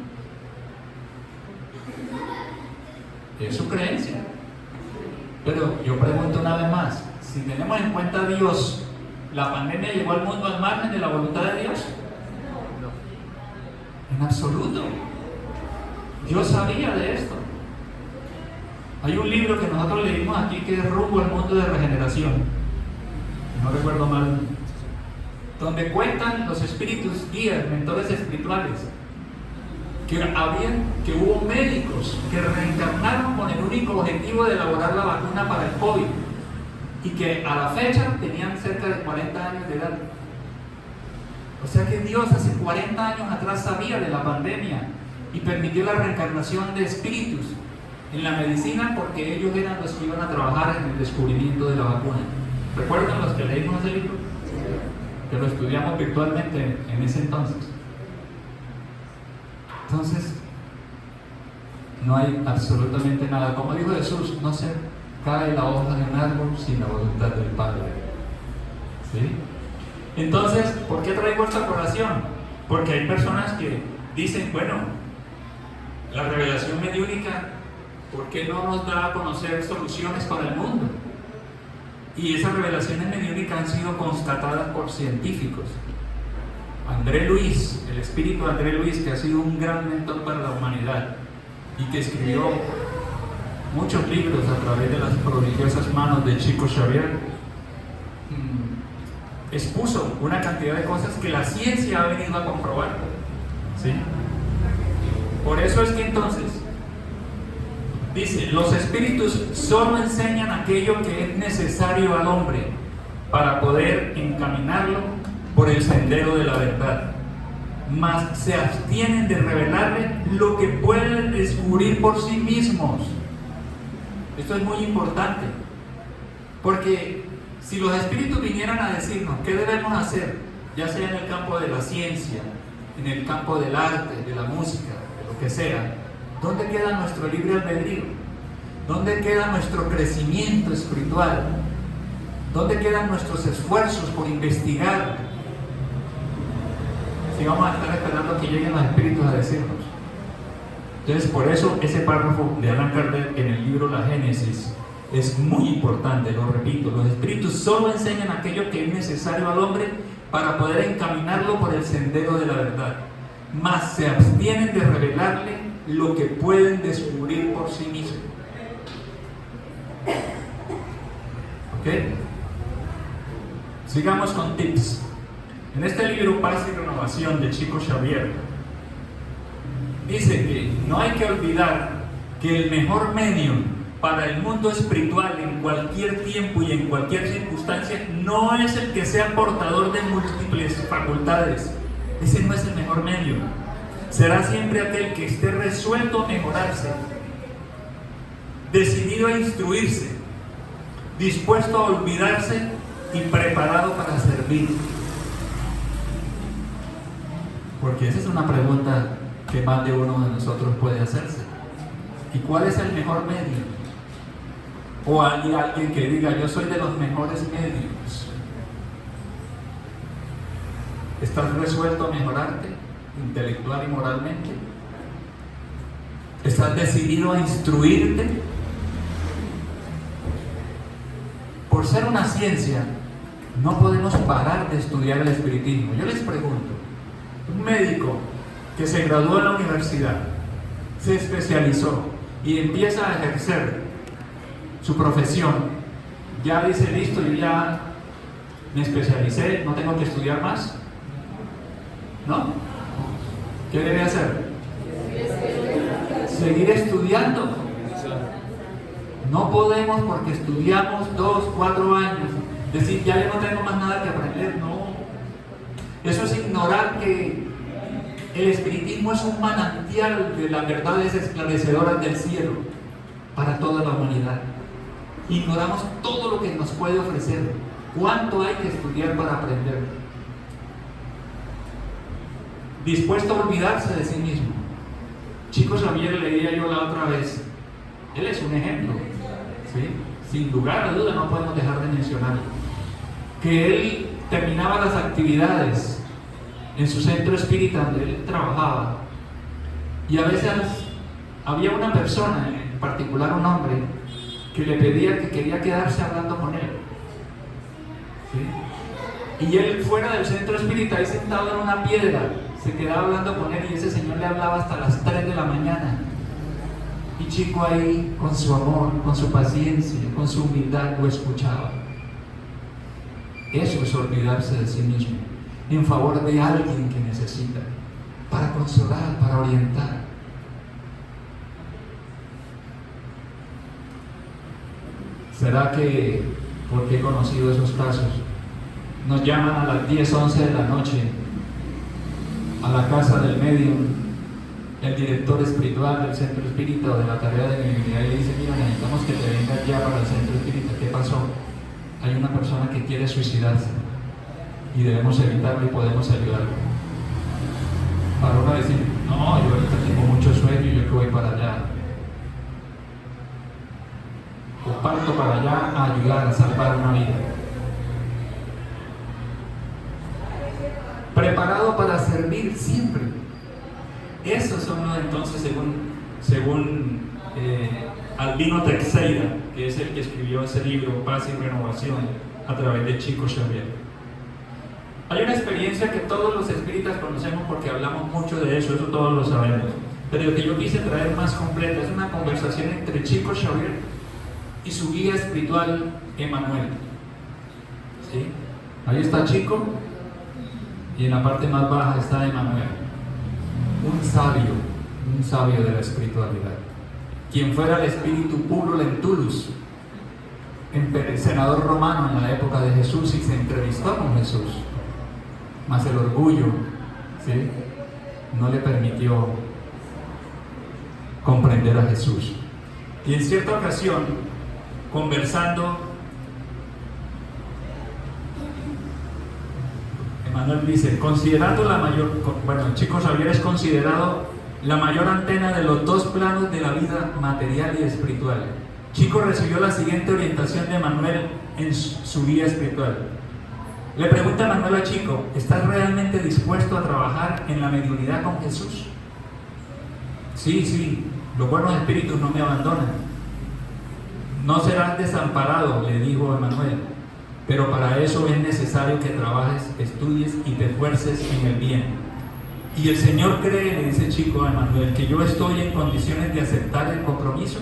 Es su creencia. Pero yo pregunto una vez más: si tenemos en cuenta a Dios, ¿la pandemia llevó al mundo al margen de la voluntad de Dios? No. En absoluto. Dios sabía de esto. Hay un libro que nosotros leímos aquí que es Rumbo al Mundo de Regeneración, no recuerdo mal, donde cuentan los espíritus guías, mentores espirituales, que hubo médicos que reencarnaron con el único objetivo de elaborar la vacuna para el COVID, y que a la fecha tenían cerca de 40 años de edad. O sea que Dios hace 40 años atrás sabía de la pandemia y permitió la reencarnación de espíritus en la medicina, porque ellos eran los que iban a trabajar en el descubrimiento de la vacuna. ¿Recuerdan los que leímos ese libro? Que lo estudiamos virtualmente en ese entonces. Entonces, no hay absolutamente nada. Como dijo Jesús, no se cae la hoja de un árbol sin la voluntad del Padre. ¿Sí? Entonces, ¿por qué traigo esta colación? Porque hay personas que dicen: bueno, la revelación mediúnica, ¿por qué no nos da a conocer soluciones para el mundo? Y esas revelaciones mediúnicas han sido constatadas por científicos. André Luis, el espíritu de André Luis, que ha sido un gran mentor para la humanidad y que escribió muchos libros a través de las prodigiosas manos de Chico Xavier, expuso una cantidad de cosas que la ciencia ha venido a comprobar, ¿sí? Por eso es que entonces dice, los espíritus solo enseñan aquello que es necesario al hombre para poder encaminarlo por el sendero de la verdad, mas se abstienen de revelarle lo que pueden descubrir por sí mismos. Esto es muy importante, porque si los espíritus vinieran a decirnos qué debemos hacer, ya sea en el campo de la ciencia, en el campo del arte, de la música, de lo que sea, ¿dónde queda nuestro libre albedrío? ¿Dónde queda nuestro crecimiento espiritual? ¿Dónde quedan nuestros esfuerzos por investigar? Si vamos a estar esperando que lleguen los espíritus a decirnos. Entonces, por eso ese párrafo de Allan Kardec en el libro La Génesis es muy importante, lo repito. Los espíritus solo enseñan aquello que es necesario al hombre para poder encaminarlo por el sendero de la verdad, mas se abstienen de revelarle lo que pueden descubrir por sí mismos. ¿Ok? Sigamos con tips. En este libro Paz y Renovación de Chico Xavier dice que no hay que olvidar que el mejor medio para el mundo espiritual en cualquier tiempo y en cualquier circunstancia no es el que sea portador de múltiples facultades. Ese no es el mejor medio. Será siempre aquel que esté resuelto a mejorarse, decidido a instruirse, dispuesto a olvidarse y preparado para servir. Porque esa es una pregunta que más de uno de nosotros puede hacerse. ¿Y cuál es el mejor medio? O hay alguien que diga, yo soy de los mejores medios. ¿Estás resuelto a mejorarte intelectual y moralmente? ¿Estás decidido a instruirte? Por ser una ciencia, no podemos parar de estudiar el espiritismo. Yo les pregunto, un médico que se graduó en la universidad, se especializó y empieza a ejercer su profesión, ya dice, listo, yo ya me especialicé, no tengo que estudiar más, ¿no? ¿Qué debe hacer? Seguir estudiando. No podemos, porque estudiamos 2, 4 años, decir, ya yo no tengo más nada que aprender. No, eso es ignorar que el espiritismo es un manantial de las verdades esclarecedoras del cielo para toda la humanidad. Ignoramos todo lo que nos puede ofrecer. ¿Cuánto hay que estudiar para aprender? Dispuesto a olvidarse de sí mismo. Chico Xavier, leía yo la otra vez, él es un ejemplo, ¿sí? Sin lugar a duda no podemos dejar de mencionarlo, que él terminaba las actividades en su centro espírita donde él trabajaba, y a veces había una persona, en particular un hombre, que le pedía que quería quedarse hablando con él, ¿sí? Y él fuera del centro espírita, ahí sentado en una piedra, se quedaba hablando con él, y ese señor le hablaba hasta las 3 de la mañana. Y Chico ahí, con su amor, con su paciencia, con su humildad, lo escuchaba. Eso es olvidarse de sí mismo en favor de alguien que necesita, para consolar, para orientar. ¿Será que, porque he conocido esos casos, nos llaman a las 10, 11 de la noche a la casa del medium, el director espiritual del centro espírita o de la tarea de mediunidad, y le dice, mira, necesitamos que te vengas ya para el centro espírita? ¿Qué pasó? Hay una persona que quiere suicidarse y debemos evitarlo y podemos ayudarlo. Para uno decir, no, yo ahorita tengo mucho sueño y yo que voy para allá. O parto para allá a ayudar, a salvar una vida. Preparado para servir siempre. Esos son, entonces, según Albino Teixeira, que es el que escribió ese libro, Paz y Renovación, a través de Chico Xavier. Hay una experiencia que todos los espíritas conocemos porque hablamos mucho de eso, eso todos lo sabemos. Pero lo que yo quise traer más completa es una conversación entre Chico Xavier y su guía espiritual, Emmanuel. ¿Sí? Ahí está Chico y en la parte más baja está Emmanuel, un sabio de la espiritualidad, quien fuera el espíritu puro Lentulus, senador romano en la época de Jesús, y se entrevistó con Jesús, mas el orgullo, ¿sí?, no le permitió comprender a Jesús. Y en cierta ocasión, conversando, Emmanuel dice, considerando la mayor, Chico Xavier es considerado la mayor antena de los dos planos de la vida material y espiritual. Chico recibió la siguiente orientación de Emmanuel en su guía espiritual. Le pregunta Emmanuel a Chico, ¿estás realmente dispuesto a trabajar en la mediunidad con Jesús? Sí, los buenos espíritus no me abandonan. No serás desamparado, le dijo Emmanuel, pero para eso es necesario que trabajes, estudies y te esfuerces en el bien. ¿Y el Señor cree, le dice Chico a Emmanuel, que yo estoy en condiciones de aceptar el compromiso?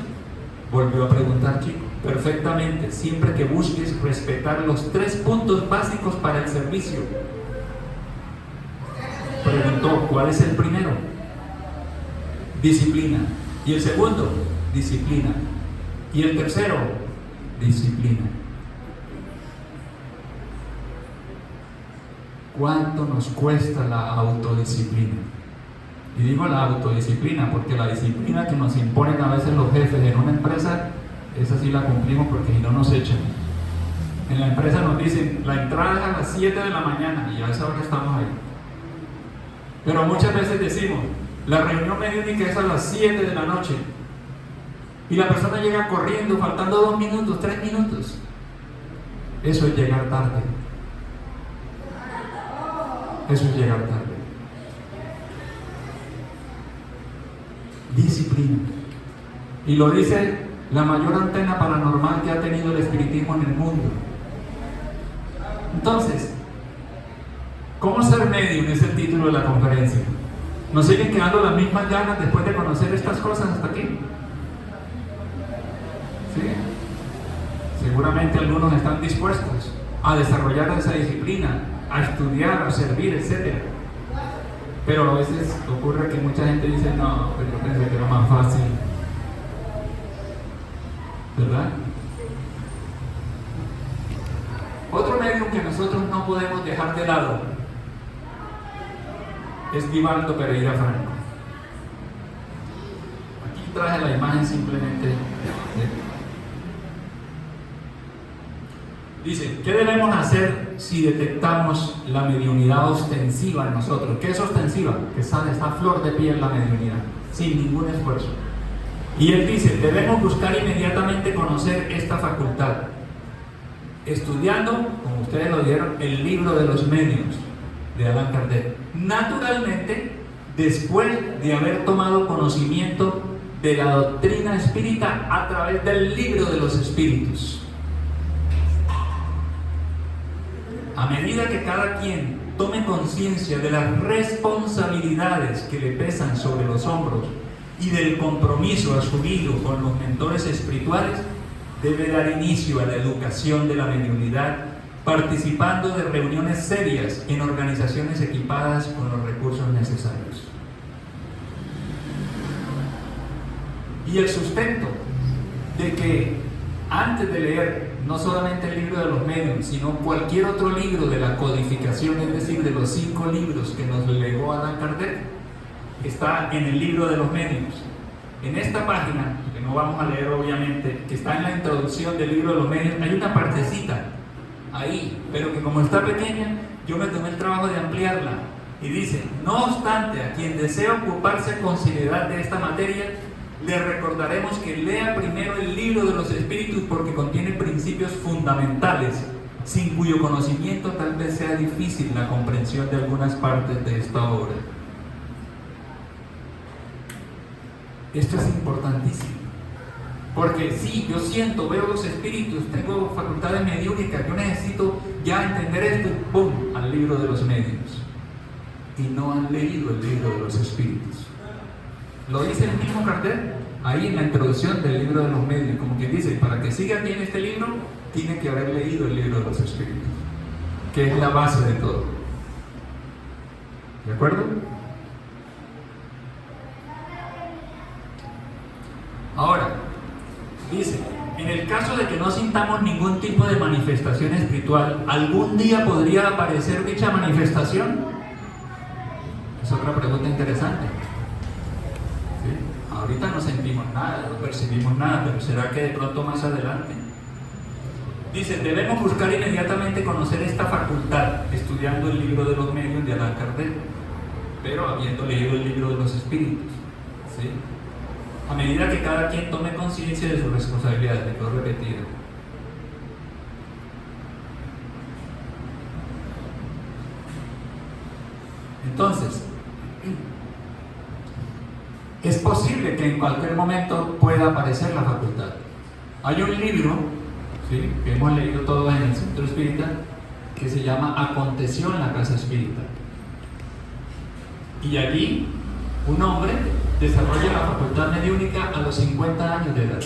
Volvió a preguntar Chico. Perfectamente, siempre que busques respetar los 3 puntos básicos para el servicio. Preguntó, ¿cuál es el primero? Disciplina. ¿Y el segundo? Disciplina. ¿Y el tercero? Disciplina. ¿Cuánto nos cuesta la autodisciplina? Y digo la autodisciplina porque la disciplina que nos imponen a veces los jefes en una empresa, esa sí la cumplimos porque si no nos echan. En la empresa nos dicen, la entrada es a las 7 de la mañana y a esa hora estamos ahí. Pero muchas veces decimos, la reunión mediúnica es a las 7 de la noche y la persona llega corriendo, faltando 2 minutos, 3 minutos. Eso es llegar tarde. Eso es llegar tarde. Disciplina. Y lo dice la mayor antena paranormal que ha tenido el espiritismo en el mundo. Entonces, ¿cómo ser medium? Es el título de la conferencia. ¿Nos siguen quedando las mismas ganas después de conocer estas cosas hasta aquí? ¿Sí? Seguramente algunos están dispuestos a desarrollar esa disciplina, a estudiar, a servir, etc. Pero a veces ocurre que mucha gente dice, no, pero yo pensé que era más fácil. ¿Verdad? Otro medium que nosotros no podemos dejar de lado es Divaldo Pereira Franco. Aquí traje la imagen simplemente. Dice, ¿qué debemos hacer si detectamos la mediunidad ostensiva en nosotros? ¿Qué es ostensiva? Que sale, está a flor de piel la mediunidad, sin ningún esfuerzo. Y él dice, debemos buscar inmediatamente conocer esta facultad, estudiando, como ustedes lo dieron, el libro de los medios de Allan Kardec. Naturalmente, después de haber tomado conocimiento de la doctrina espírita a través del libro de los espíritus. A medida que cada quien tome conciencia de las responsabilidades que le pesan sobre los hombros y del compromiso asumido con los mentores espirituales, debe dar inicio a la educación de la mediunidad, participando de reuniones serias en organizaciones equipadas con los recursos necesarios. Y el sustento de que antes de leer no solamente el libro de los medios, sino cualquier otro libro de la codificación, es decir, de los 5 libros que nos legó Allan Kardec, está en el libro de los medios. En esta página, que no vamos a leer obviamente, que está en la introducción del libro de los medios, hay una partecita ahí, pero que como está pequeña, yo me tomé el trabajo de ampliarla. Y dice, no obstante, a quien desea ocuparse con seriedad de esta materia, le recordaremos que lea primero el libro de los espíritus porque contiene principios fundamentales, sin cuyo conocimiento tal vez sea difícil la comprensión de algunas partes de esta obra. Esto es importantísimo. Porque sí, yo siento, veo los espíritus, tengo facultades mediúnicas, yo necesito ya entender esto y ¡pum! Al libro de los medios. Y no han leído el libro de los espíritus. Lo dice el mismo Kardec, ahí en la introducción del libro de los medios, como que dice, para que siga aquí en este libro, tiene que haber leído el libro de los espíritus, que es la base de todo. ¿De acuerdo? Ahora, dice, en el caso de que no sintamos ningún tipo de manifestación espiritual, ¿algún día podría aparecer dicha manifestación? Es otra pregunta interesante. ¿Sí? Ahorita no sentimos nada, no percibimos nada, pero ¿será que de pronto más adelante? Dice, debemos buscar inmediatamente conocer esta facultad, estudiando el libro de los medios de Allan Kardec, pero habiendo leído el libro de los espíritus. ¿Sí? A medida que cada quien tome conciencia de sus responsabilidades, de todo repetido. Entonces, es posible que en cualquier momento pueda aparecer la facultad. Hay un libro, ¿sí?, que hemos leído todos en el Centro Espírita, que se llama Aconteció en la Casa Espírita. Y allí un hombre desarrolla la facultad mediúnica a los 50 años de edad.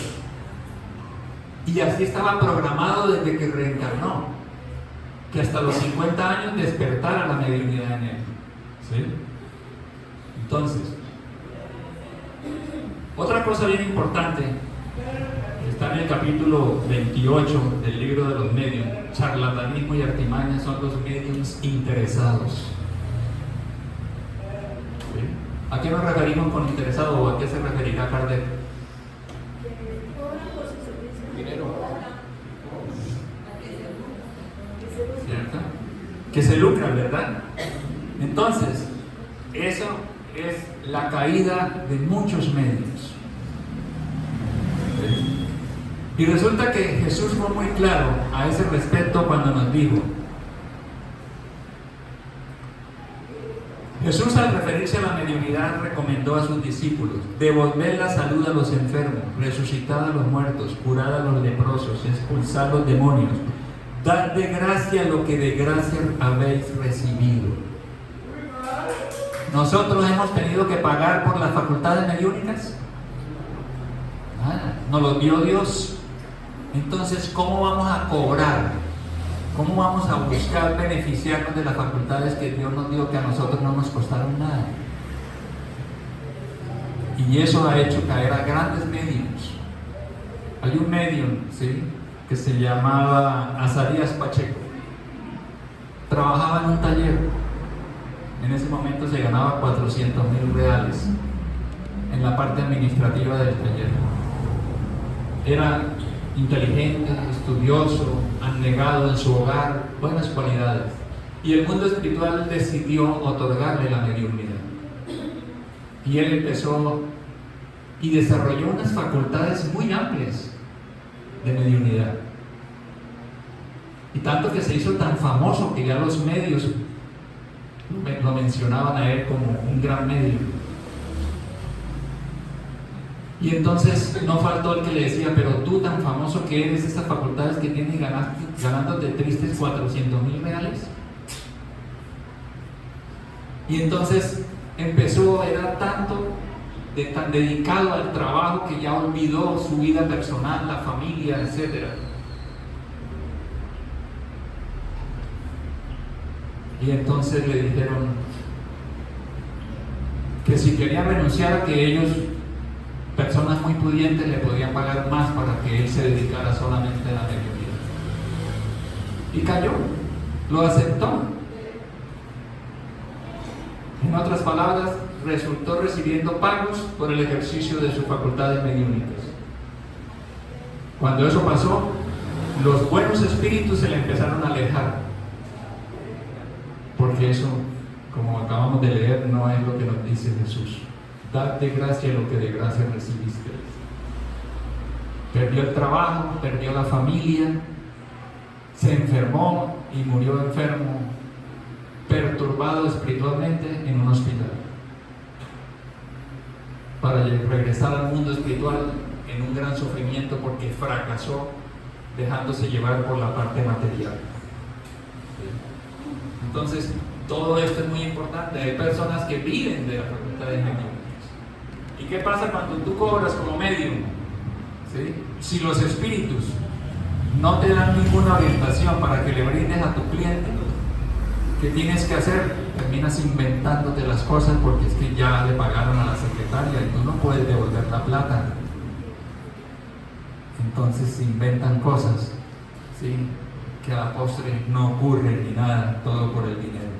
Y así estaba programado desde que reencarnó, que hasta los 50 años despertara la mediunidad en él. ¿Sí? Entonces, otra cosa bien importante, está en el capítulo 28 del libro de los medios. Charlatanismo y artimañas son los medios interesados. ¿A qué nos referimos con interesado o a qué se referirá Kardec? Dinero. ¿Cierto? Que se lucran, ¿verdad? Entonces, eso es la caída de muchos medios. Y resulta que Jesús fue muy claro a ese respecto cuando nos dijo, Jesús, al referirse a la mediunidad, recomendó a sus discípulos devolver la salud a los enfermos, resucitar a los muertos, curar a los leprosos, expulsar a los demonios, dar de gracia lo que de gracia habéis recibido. ¿Nosotros hemos tenido que pagar por las facultades mediúnicas? Nada, nos lo dio Dios. Entonces, ¿cómo vamos a cobrar? ¿Cómo vamos a buscar beneficiarnos de las facultades que Dios nos dio, que a nosotros no nos costaron nada? Y eso ha hecho caer a grandes mediums. Hay un medium, ¿sí?, que se llamaba Azarías Pacheco. Trabajaba en un taller. En ese momento se ganaba 400.000 reales en la parte administrativa del taller. Era inteligente, estudioso, abnegado en su hogar, buenas cualidades. Y el mundo espiritual decidió otorgarle la mediunidad. Y él empezó y desarrolló unas facultades muy amplias de mediunidad. Y tanto que se hizo tan famoso que ya los medios lo mencionaban a él como un gran medium. Y entonces no faltó el que le decía, pero tú tan famoso que eres, esas facultades que tienes ganándote tristes 400.000 reales. Y entonces empezó, era tan dedicado al trabajo que ya olvidó su vida personal, la familia, etc. Y entonces le dijeron que si quería renunciar, a que ellos, personas muy pudientes, le podían pagar más para que él se dedicara solamente a la mediunidad. Y cayó, lo aceptó. En otras palabras, resultó recibiendo pagos por el ejercicio de sus facultades mediúnicas. Cuando eso pasó, los buenos espíritus se le empezaron a alejar, porque eso, como acabamos de leer, no es lo que nos dice Jesús. Dad de gracia lo que de gracia recibiste. Perdió el trabajo, perdió la familia, se enfermó y murió enfermo, perturbado espiritualmente en un hospital. Para regresar al mundo espiritual en un gran sufrimiento porque fracasó dejándose llevar por la parte material. Entonces, todo esto es muy importante. Hay personas que viven de la facultad de medium. ¿Y qué pasa cuando tú cobras como medium? ¿Sí? Si los espíritus no te dan ninguna orientación para que le brindes a tu cliente, ¿qué tienes que hacer? Terminas inventándote las cosas porque es que ya le pagaron a la secretaria y tú no puedes devolver la plata. Entonces se inventan cosas, ¿sí?, que a la postre no ocurre ni nada, todo por el dinero.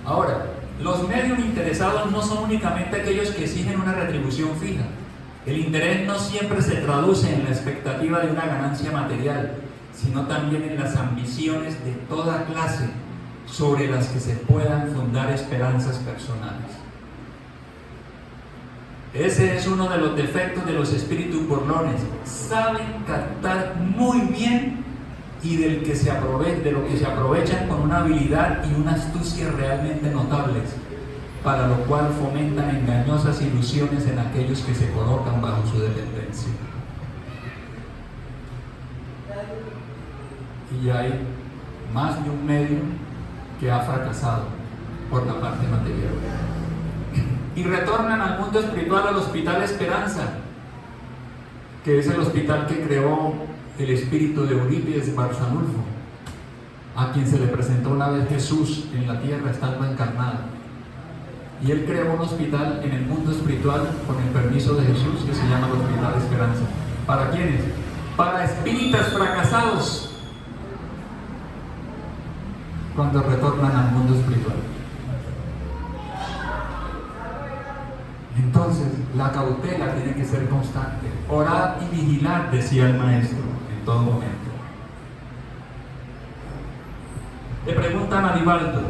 Ahora, los medios interesados no son únicamente aquellos que exigen una retribución fija. El interés no siempre se traduce en la expectativa de una ganancia material, sino también en las ambiciones de toda clase sobre las que se puedan fundar esperanzas personales. Ese es uno de los defectos de los espíritus burlones. Saben captar muy bien y de lo que se aprovechan con una habilidad y una astucia realmente notables, para lo cual fomentan engañosas ilusiones en aquellos que se colocan bajo su dependencia. Y hay más de un medio que ha fracasado por la parte material. Y retornan al mundo espiritual, al Hospital Esperanza, que es el hospital que creó el espíritu de Eurípides Barçanulfo, a quien se le presentó una vez Jesús en la tierra estando encarnado. Y él creó un hospital en el mundo espiritual con el permiso de Jesús, que se llama el Hospital Esperanza. ¿Para quiénes? Para espíritas fracasados, cuando retornan al mundo espiritual. Entonces, la cautela tiene que ser constante. Orad y vigilad, decía el maestro, en todo momento. Le preguntan a Divaldo: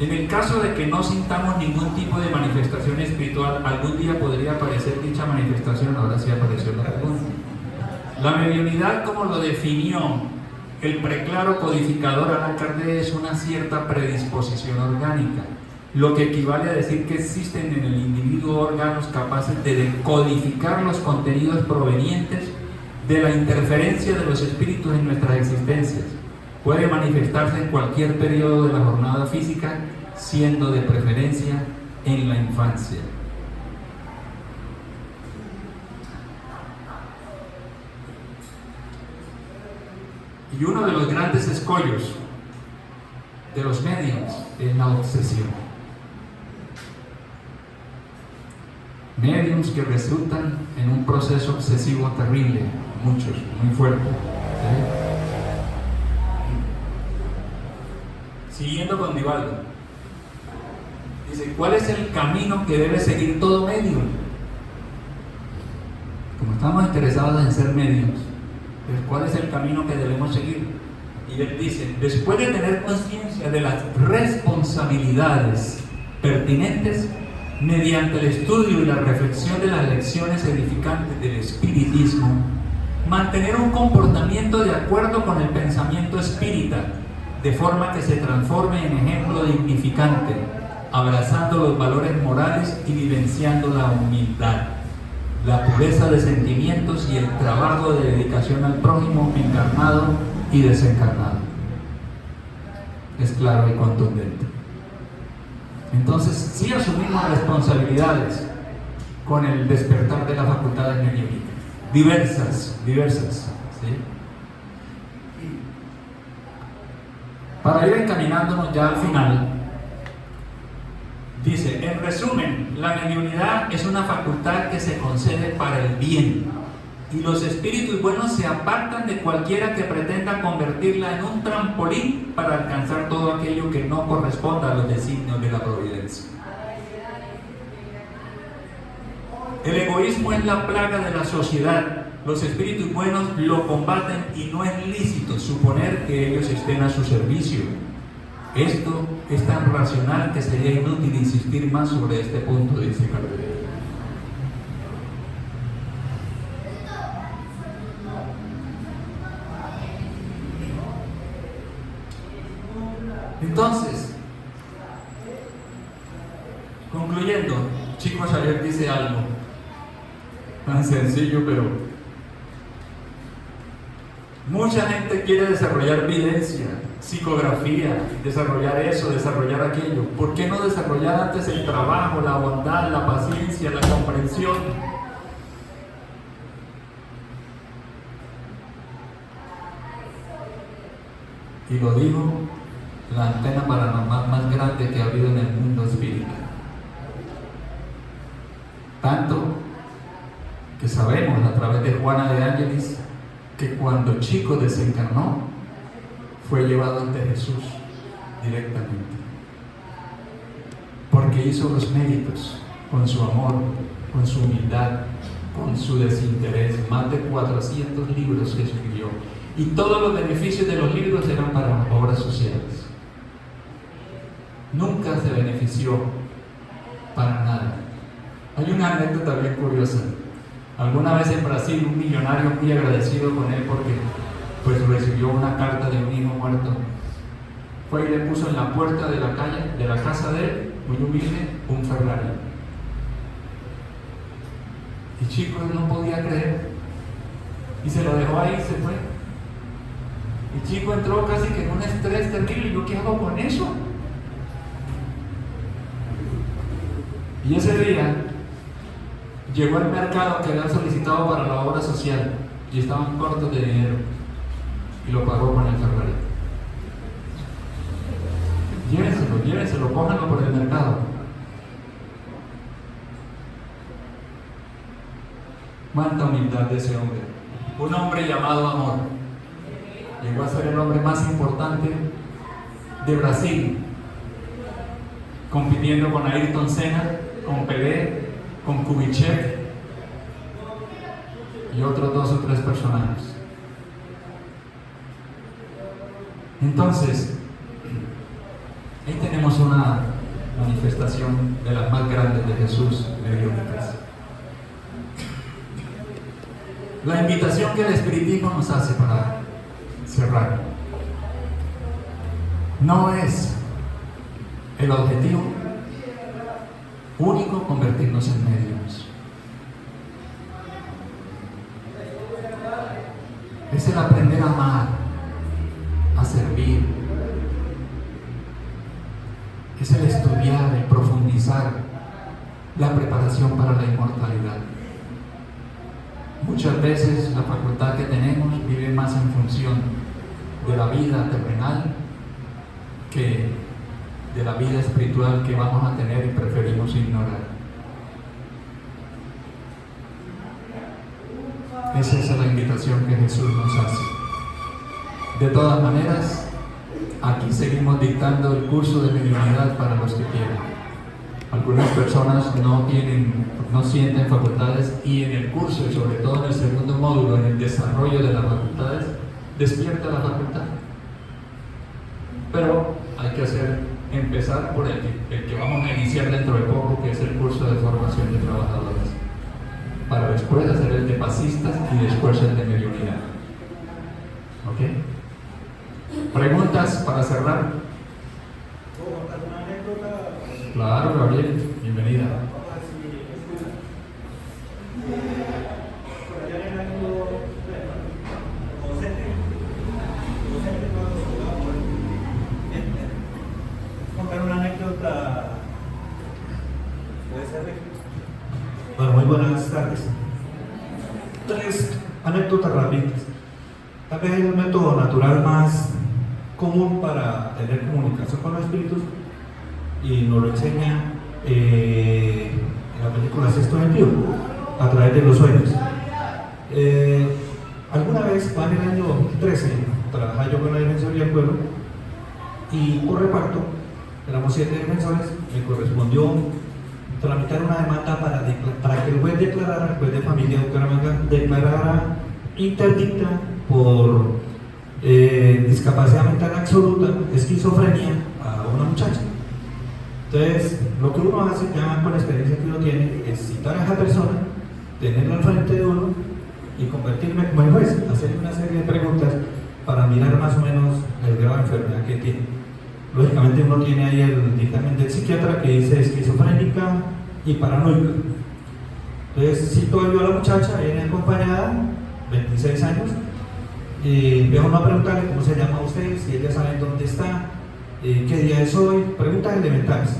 en el caso de que no sintamos ningún tipo de manifestación espiritual, ¿algún día podría aparecer dicha manifestación? Ahora sí apareció la pregunta. La mediunidad, como lo definió el preclaro codificador Allan Kardec, es una cierta predisposición orgánica, lo que equivale a decir que existen en el individuo órganos capaces de decodificar los contenidos provenientes de la interferencia de los espíritus en nuestras existencias. Puede manifestarse en cualquier periodo de la jornada física, siendo de preferencia en la infancia. Y uno de los grandes escollos de los medios es la obsesión. Mediums que resultan en un proceso obsesivo terrible, muchos, muy fuerte. ¿Sí? Siguiendo con Divaldo, dice: ¿cuál es el camino que debe seguir todo medium? Como estamos interesados en ser mediums, ¿cuál es el camino que debemos seguir? Y él dice: después de tener conciencia de las responsabilidades pertinentes, mediante el estudio y la reflexión de las lecciones edificantes del espiritismo, mantener un comportamiento de acuerdo con el pensamiento espírita, de forma que se transforme en ejemplo dignificante, abrazando los valores morales y vivenciando la humildad, la pureza de sentimientos y el trabajo de dedicación al prójimo encarnado y desencarnado. Es claro y contundente. Entonces, sí asumimos responsabilidades con el despertar de las facultades mediúnicas, diversas, ¿sí? Para ir encaminándonos ya al final, dice: en resumen, la mediunidad es una facultad que se concede para el bien, y los espíritus buenos se apartan de cualquiera que pretenda convertirla en un trampolín para alcanzar todo aquello que no corresponda a los designios de la providencia. El egoísmo es la plaga de la sociedad. Los espíritus buenos lo combaten y no es lícito suponer que ellos estén a su servicio. Esto es tan racional que sería inútil insistir más sobre este punto, dice Kardec. Entonces, concluyendo, chicos, ayer dice algo tan sencillo, pero mucha gente quiere desarrollar videncia, psicografía, desarrollar eso, desarrollar aquello. ¿Por qué no desarrollar antes el trabajo, la bondad, la paciencia, la comprensión? Y lo dijo la antena paranormal más grande que ha habido en el mundo espiritual. Tanto que sabemos a través de Juana de Ángelis que cuando Chico desencarnó fue llevado ante Jesús directamente, porque hizo los méritos con su amor, con su humildad, con su desinterés. Más de 400 libros que escribió, y todos los beneficios de los libros eran para obras sociales. Nunca se benefició para nada. Hay una anécdota bien curiosa. Alguna vez en Brasil, un millonario muy agradecido con él porque pues recibió una carta de un hijo muerto, fue y le puso en la puerta de la calle, de la casa de él, muy humilde, un Ferrari. Y Chico no podía creer, y se lo dejó ahí y se fue. Y Chico entró casi que en un estrés terrible. ¿Yo qué hago con eso? Y ese día llegó al mercado que habían solicitado para la obra social y estaban cortos de dinero, y lo pagó con el Ferrari. Llévenselo, pónganlo por el mercado. Cuánta humildad de ese hombre. Un hombre llamado Amor. Llegó a ser el hombre más importante de Brasil, compitiendo con Ayrton Senna, con Pelé, con Kubitschek y otros 2 o 3 personajes. Entonces, ahí tenemos una manifestación de las más grandes de Jesús mediúnicas. La invitación que el espiritismo nos hace para cerrar no es el objetivo único convertirnos en medios. Es el aprender a amar, a servir. Es el estudiar, el profundizar la preparación para la inmortalidad. Muchas veces la facultad que tenemos vive más en función de la vida terrenal que de la vida espiritual que vamos a tener, y preferimos ignorar. Esa es la invitación que Jesús nos hace. De todas maneras, aquí seguimos dictando el curso de mediunidad para los que quieran. Algunas personas no sienten facultades, y en el curso, y sobre todo en el segundo módulo, en el desarrollo de las facultades, despierta la facultad. Pero hay que empezar por el que vamos a iniciar dentro de poco, que es el curso de formación de trabajadores, para después hacer el de pasistas y después el de mediunidad. ¿Ok? ¿Preguntas para cerrar? ¿Puedo contar una anécdota? Claro, Gabriel, bienvenida. Por allá en el año 70, contar una anécdota. ¿Puede ser? Bueno, muy buenas tardes. 3 anécdotas rápidas. Tal vez es el método natural más común para tener comunicación con los espíritus, y nos lo enseña en la película Sexto Sentido, a través de los sueños. Alguna vez, en el año 13, trabajaba yo con la Defensoría del Pueblo, y por reparto, éramos 7 defensores. Me correspondió tramitar una demanda para que el juez declarara, el juez de familia de Bucaramanga declarara interdicta por discapacidad mental absoluta, esquizofrenia, a una muchacha. Entonces, lo que uno hace ya con la experiencia que uno tiene es citar a esa persona, tenerla al frente de uno y convertirme como el juez, hacerle una serie de preguntas para mirar más o menos el grado de enfermedad que tiene. Lógicamente uno tiene ahí el dictamen del psiquiatra que dice esquizofrénica y paranoica. Entonces cito yo a la muchacha, viene acompañada, 26 años, dejo una preguntarle cómo se llama usted, si ella sabe dónde está, qué día es hoy, preguntas elementales.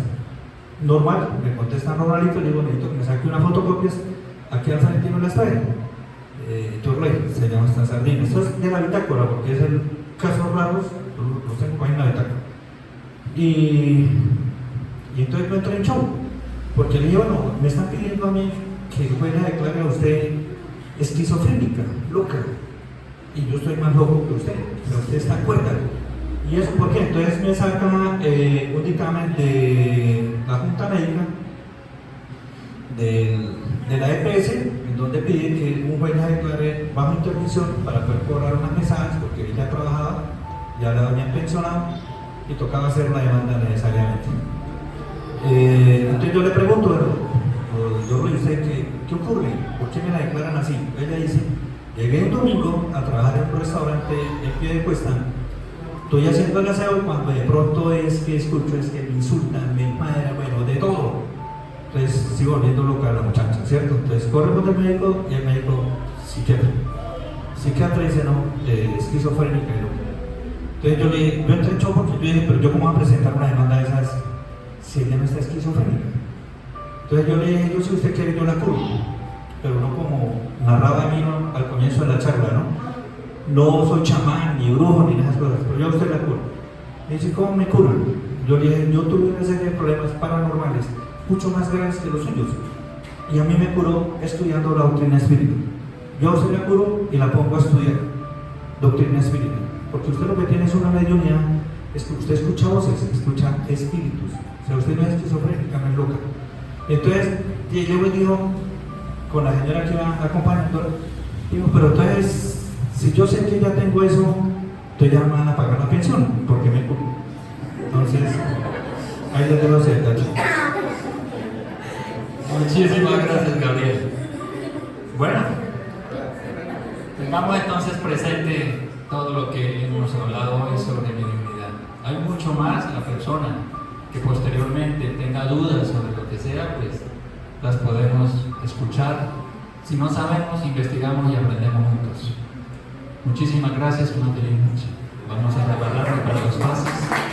Normal, me contesta normalito, le digo, necesito que me saque una fotocopia, aquí al frente no las trae. Turley, se llama esta sardina. Esto es de la bitácora, porque es el casos raros, los tengo ahí en la bitácora. Y entonces me entré en show, porque le dije, bueno, me están pidiendo a mí que fuera a declarar a usted esquizofrénica, loca, y yo estoy más loco que usted, pero usted está cuerda. ¿Y eso por qué? Entonces me saca un dictamen de la Junta Médica de la EPS, en donde pide que un juez la declare bajo intervención para poder cobrar unas mesadas, porque ella trabajaba, ya la habían pensionado y tocaba hacer la demanda necesariamente. Entonces yo le pregunto, yo le dice, ¿qué ocurre? ¿Por qué me la declaran así? Ella dice, llegué un domingo a trabajar en un restaurante en pie de cuesta, estoy haciendo el aseo cuando de pronto es que escucho, es que me insultan, me encuadran, bueno, de todo. Entonces sigo volviendo loca a la muchacha, ¿cierto? Entonces corre con el médico y el médico psiquiatra dice, no, esquizofrénica y loca. Entonces yo entré en shock porque yo dije, pero yo cómo voy a presentar una demanda de esas si ella no está esquizofrénica. Entonces yo le dije, yo si usted quiere yo la curo, pero no como narraba a mí al comienzo de la charla, ¿no? No soy chamán, ni brujo, ni esas cosas, pero yo a usted la curo. Me dice, ¿cómo me curan? Yo le dije, yo tuve una serie de problemas paranormales, mucho más graves que los suyos. Y a mí me curó estudiando la doctrina espírita. Yo a usted la curo y la pongo a estudiar doctrina espírita. Porque usted lo que tiene es una mediunidad, es que usted escucha voces, escucha espíritus. O sea, usted no es esquizofrénica, no es loca. Entonces, yo me dijo, con la señora que iba acompañando, digo, pero entonces, si yo sé que ya tengo eso, entonces ya me van a pagar la pensión, porque me curo. Entonces, ahí les debo hacer, tacho. Muchísimas gracias, Gabriel. Bueno, tengamos entonces presente todo lo que hemos hablado hoy sobre mediunidad. Hay mucho más. La persona que posteriormente tenga dudas sobre lo que sea, pues las podemos escuchar. Si no sabemos, investigamos y aprendemos juntos. Muchísimas gracias, una feliz noche. Vamos a prepararnos para los pases.